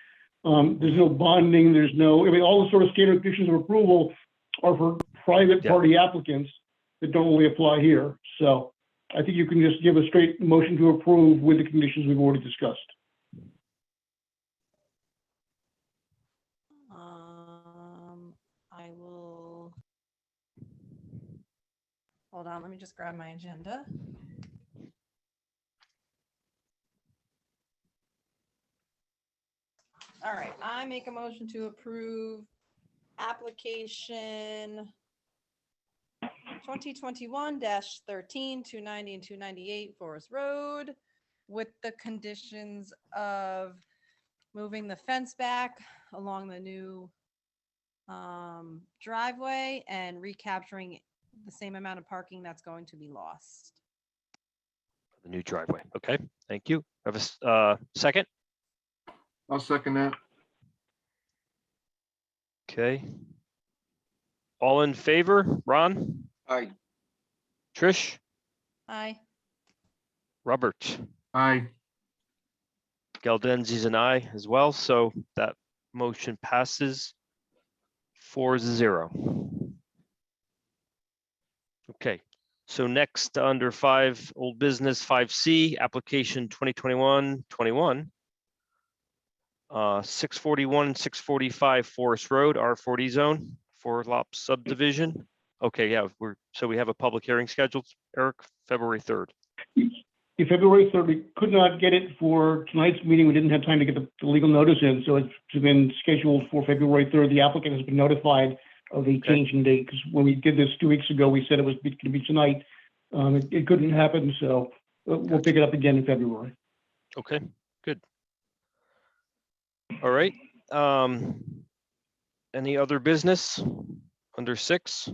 There's no bonding, there's no, I mean, all the sort of standard conditions of approval are for private party applicants that don't really apply here. So I think you can just give a straight motion to approve with the conditions we've already discussed. I will. Hold on, let me just grab my agenda. All right, I make a motion to approve application 2021-13, 290 and 298 Forest Road with the conditions of moving the fence back along the new driveway and recapturing the same amount of parking that's going to be lost. The new driveway. Okay, thank you. Have a second? I'll second that. Okay. All in favor? Ron? Aye. Trish? Aye. Robert? Aye. Galdenzi's an aye as well, so that motion passes 4-0. Okay, so next under 5, old business 5C, application 2021-21. 641 and 645 Forest Road, R40 zone, 4-lot subdivision. Okay, yeah, we have a public hearing scheduled, Eric, February 3rd. In February 3rd, we could not get it for tonight's meeting. We didn't have time to get the legal notice in, so it's been scheduled for February 3rd. The applicant has been notified of the change in date, because when we did this 2 weeks ago, we said it was going to be tonight. It couldn't happen, so we'll pick it up again in February. Okay, good. All right. Any other business under 6?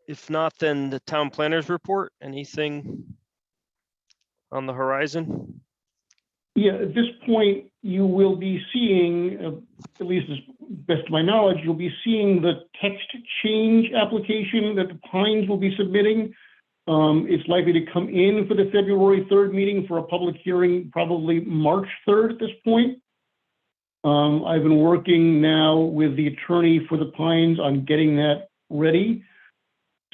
If not, then the town planners report. Anything on the horizon? Yeah, at this point, you will be seeing, at least as best of my knowledge, you'll be seeing the text change application that the Pines will be submitting. It's likely to come in for the February 3rd meeting for a public hearing, probably March 3rd at this point. I've been working now with the attorney for the Pines on getting that ready.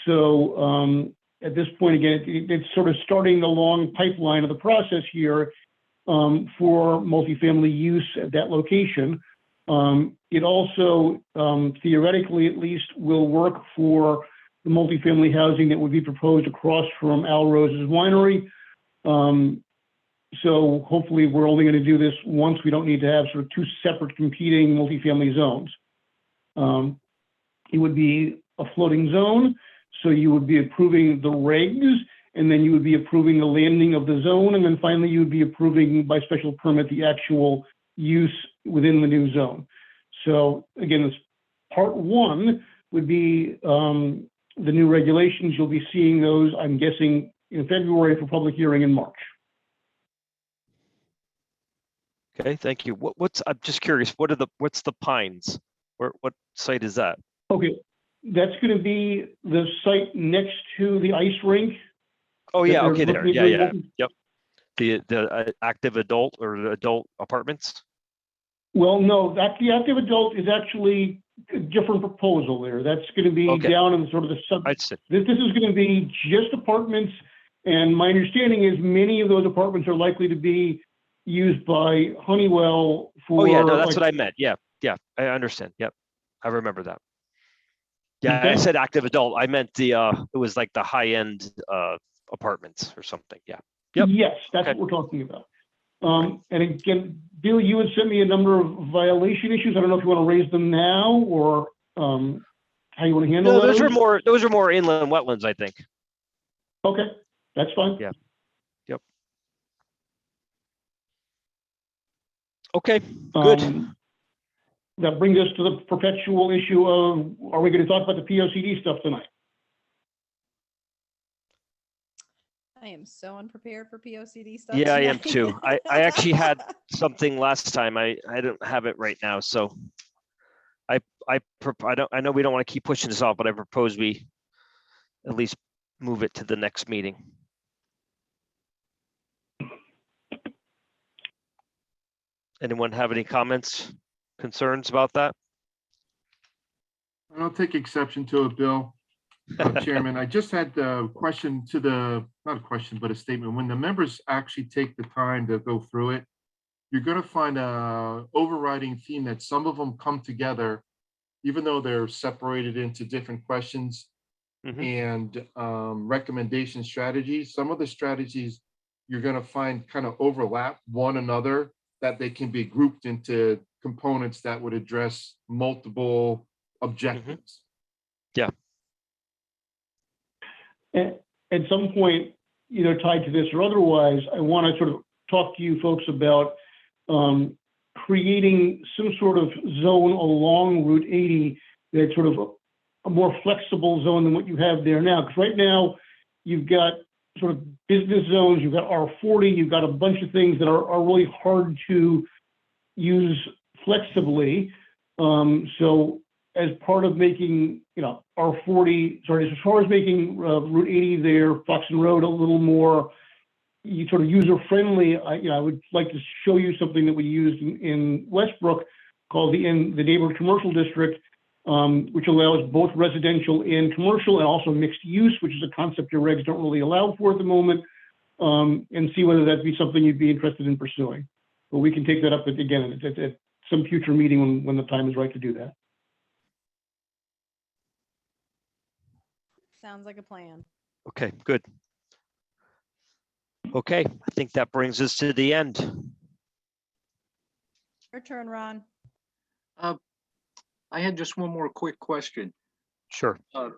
So at this point, again, it's sort of starting the long pipeline of the process here for multifamily use at that location. It also, theoretically at least, will work for the multifamily housing that would be proposed across from Al Rose's winery. So hopefully we're only going to do this once. We don't need to have sort of two separate competing multifamily zones. It would be a floating zone. So you would be approving the regs, and then you would be approving the landing of the zone. And then finally, you would be approving by special permit the actual use within the new zone. So again, this part one would be the new regulations. You'll be seeing those, I'm guessing, in February for public hearing in March. Okay, thank you. I'm just curious, what's the Pines? What site is that? Okay, that's going to be the site next to the ice rink. Oh, yeah, okay, there. looking at Yeah, doing- Yep. The active adult or the adult apartments? Well, no, the active adult is actually a different proposal there. That's going to be Okay. down in sort of the sub. I'd say, This is going to be just apartments, and my understanding is many of those apartments are likely to be used by Honeywell for. oh, yeah, no, that's like- what I meant. Yeah, I understand. Yep, I remember that. Yeah, I Okay. said active adult. I meant it was like the high-end apartments or something. Yeah. Yep. Yes, that's Okay. what we're talking about. And again, Bill, you had sent me a number of violation issues. I don't know if you want to raise them now or how you want to handle No, those. those are more inland wetlands, I think. Okay, that's fine. Yeah. Yep. Okay, good. That brings us to the perpetual issue of, are we going to talk about the POCD stuff tonight? I am so unprepared for POCD stuff. Yeah, I am tonight. too. I actually had something last time. I don't have it right now, so I know we don't want to keep pushing this off, but I propose we at least move it to the next meeting. Anyone have any comments, concerns about that? I don't take exception to it, Bill. Chairman, I just had a question to not a question, but a statement. When the members actually take the time to go through it, you're going to find a overriding theme that some of them come together, even though they're separated into different questions and recommendation strategies. Some of the strategies you're going to find kind of overlap one another, that they can be grouped into components that would address multiple objectives. Yeah. At some point, either tied to this or otherwise, I want to sort of talk to you folks about creating some sort of zone along Route 80 that's sort of a more flexible zone than what you have there now. Because right now, you've got sort of business zones, you've got R40, you've got a bunch of things that are really hard to use flexibly. So as part of making, R40, as far as making Route 80 there, Foxton Road, a little more sort of user-friendly, I would like to show you something that we used in Westbrook called the neighborhood commercial district, which allows both residential and commercial and also mixed use, which is a concept your regs don't really allow for at the moment, and see whether that'd be something you'd be interested in pursuing. But we can take that up again at some future meeting when the time is right to do that. Sounds like a plan. Okay, good. Okay, I think that brings us to the end. Your turn, Ron. I had just one more quick question. Sure. Are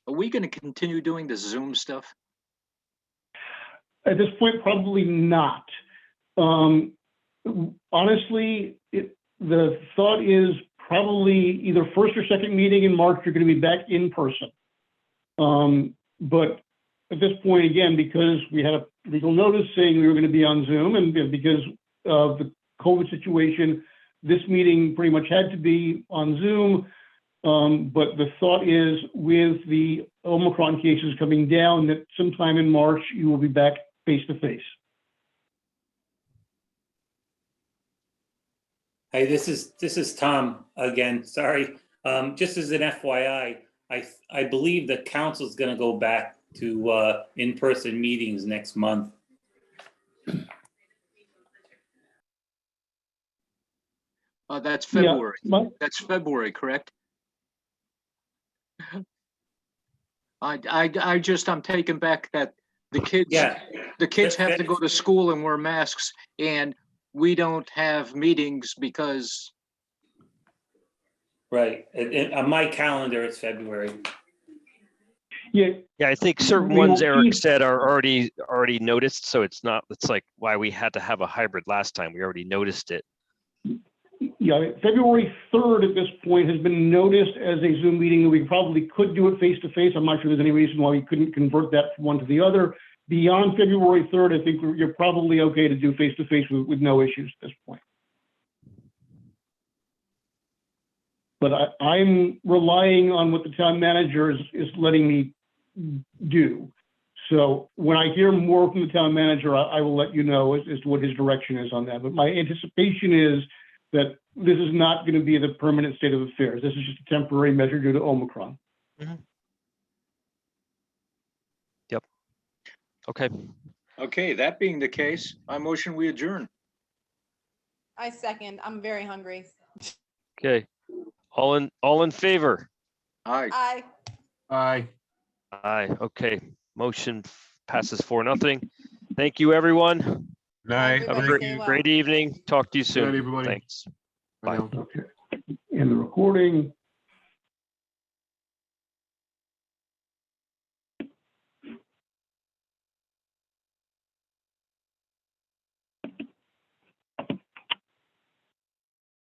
we going to continue doing the Zoom stuff? At this point, probably not. Honestly, the thought is probably either first or second meeting in March, you're going to be back in person. But at this point, again, because we had a legal notice saying we were going to be on Zoom, and because of the COVID situation, this meeting pretty much had to be on Zoom. But the thought is, with the Omicron cases coming down, that sometime in March, you will be back face to face. Hey, this is Tom again. Sorry. Just as an FYI, I believe the council's gonna go back to in-person meetings next month. That's Yeah, February. That's February, correct? I'm taken back that the kids, Yeah. the kids have to go to school and wear masks, and we don't have meetings because, Right. On my calendar, it's February. Yeah, Yeah, I think certain We ones will Eric keep- said are already noticed, so it's like why we had to have a hybrid last time. We already noticed it. yeah, February 3rd at this point has been noticed as a Zoom meeting. We probably could do it face-to-face. I'm not sure there's any reason why we couldn't convert that from one to the other. Beyond February 3rd, I think you're probably okay to do face-to-face with no issues at this point. But I'm relying on what the town manager is letting me do. So when I hear more from the town manager, I will let you know as to what his direction is on that. But my anticipation is that this is not going to be the permanent state of affairs. This is just a temporary measure due to Omicron. Yep. Okay. okay, that being the case, I motion we adjourn. I second. I'm very hungry. Okay. All in favor? Aye. Aye. Aye. Aye. Okay. Motion passes 4-0. Thank you, everyone. Night. Have a Everybody great, stay well. great evening. Talk to you Good night, soon. everybody. Thanks. Bye now. Okay. And the recording.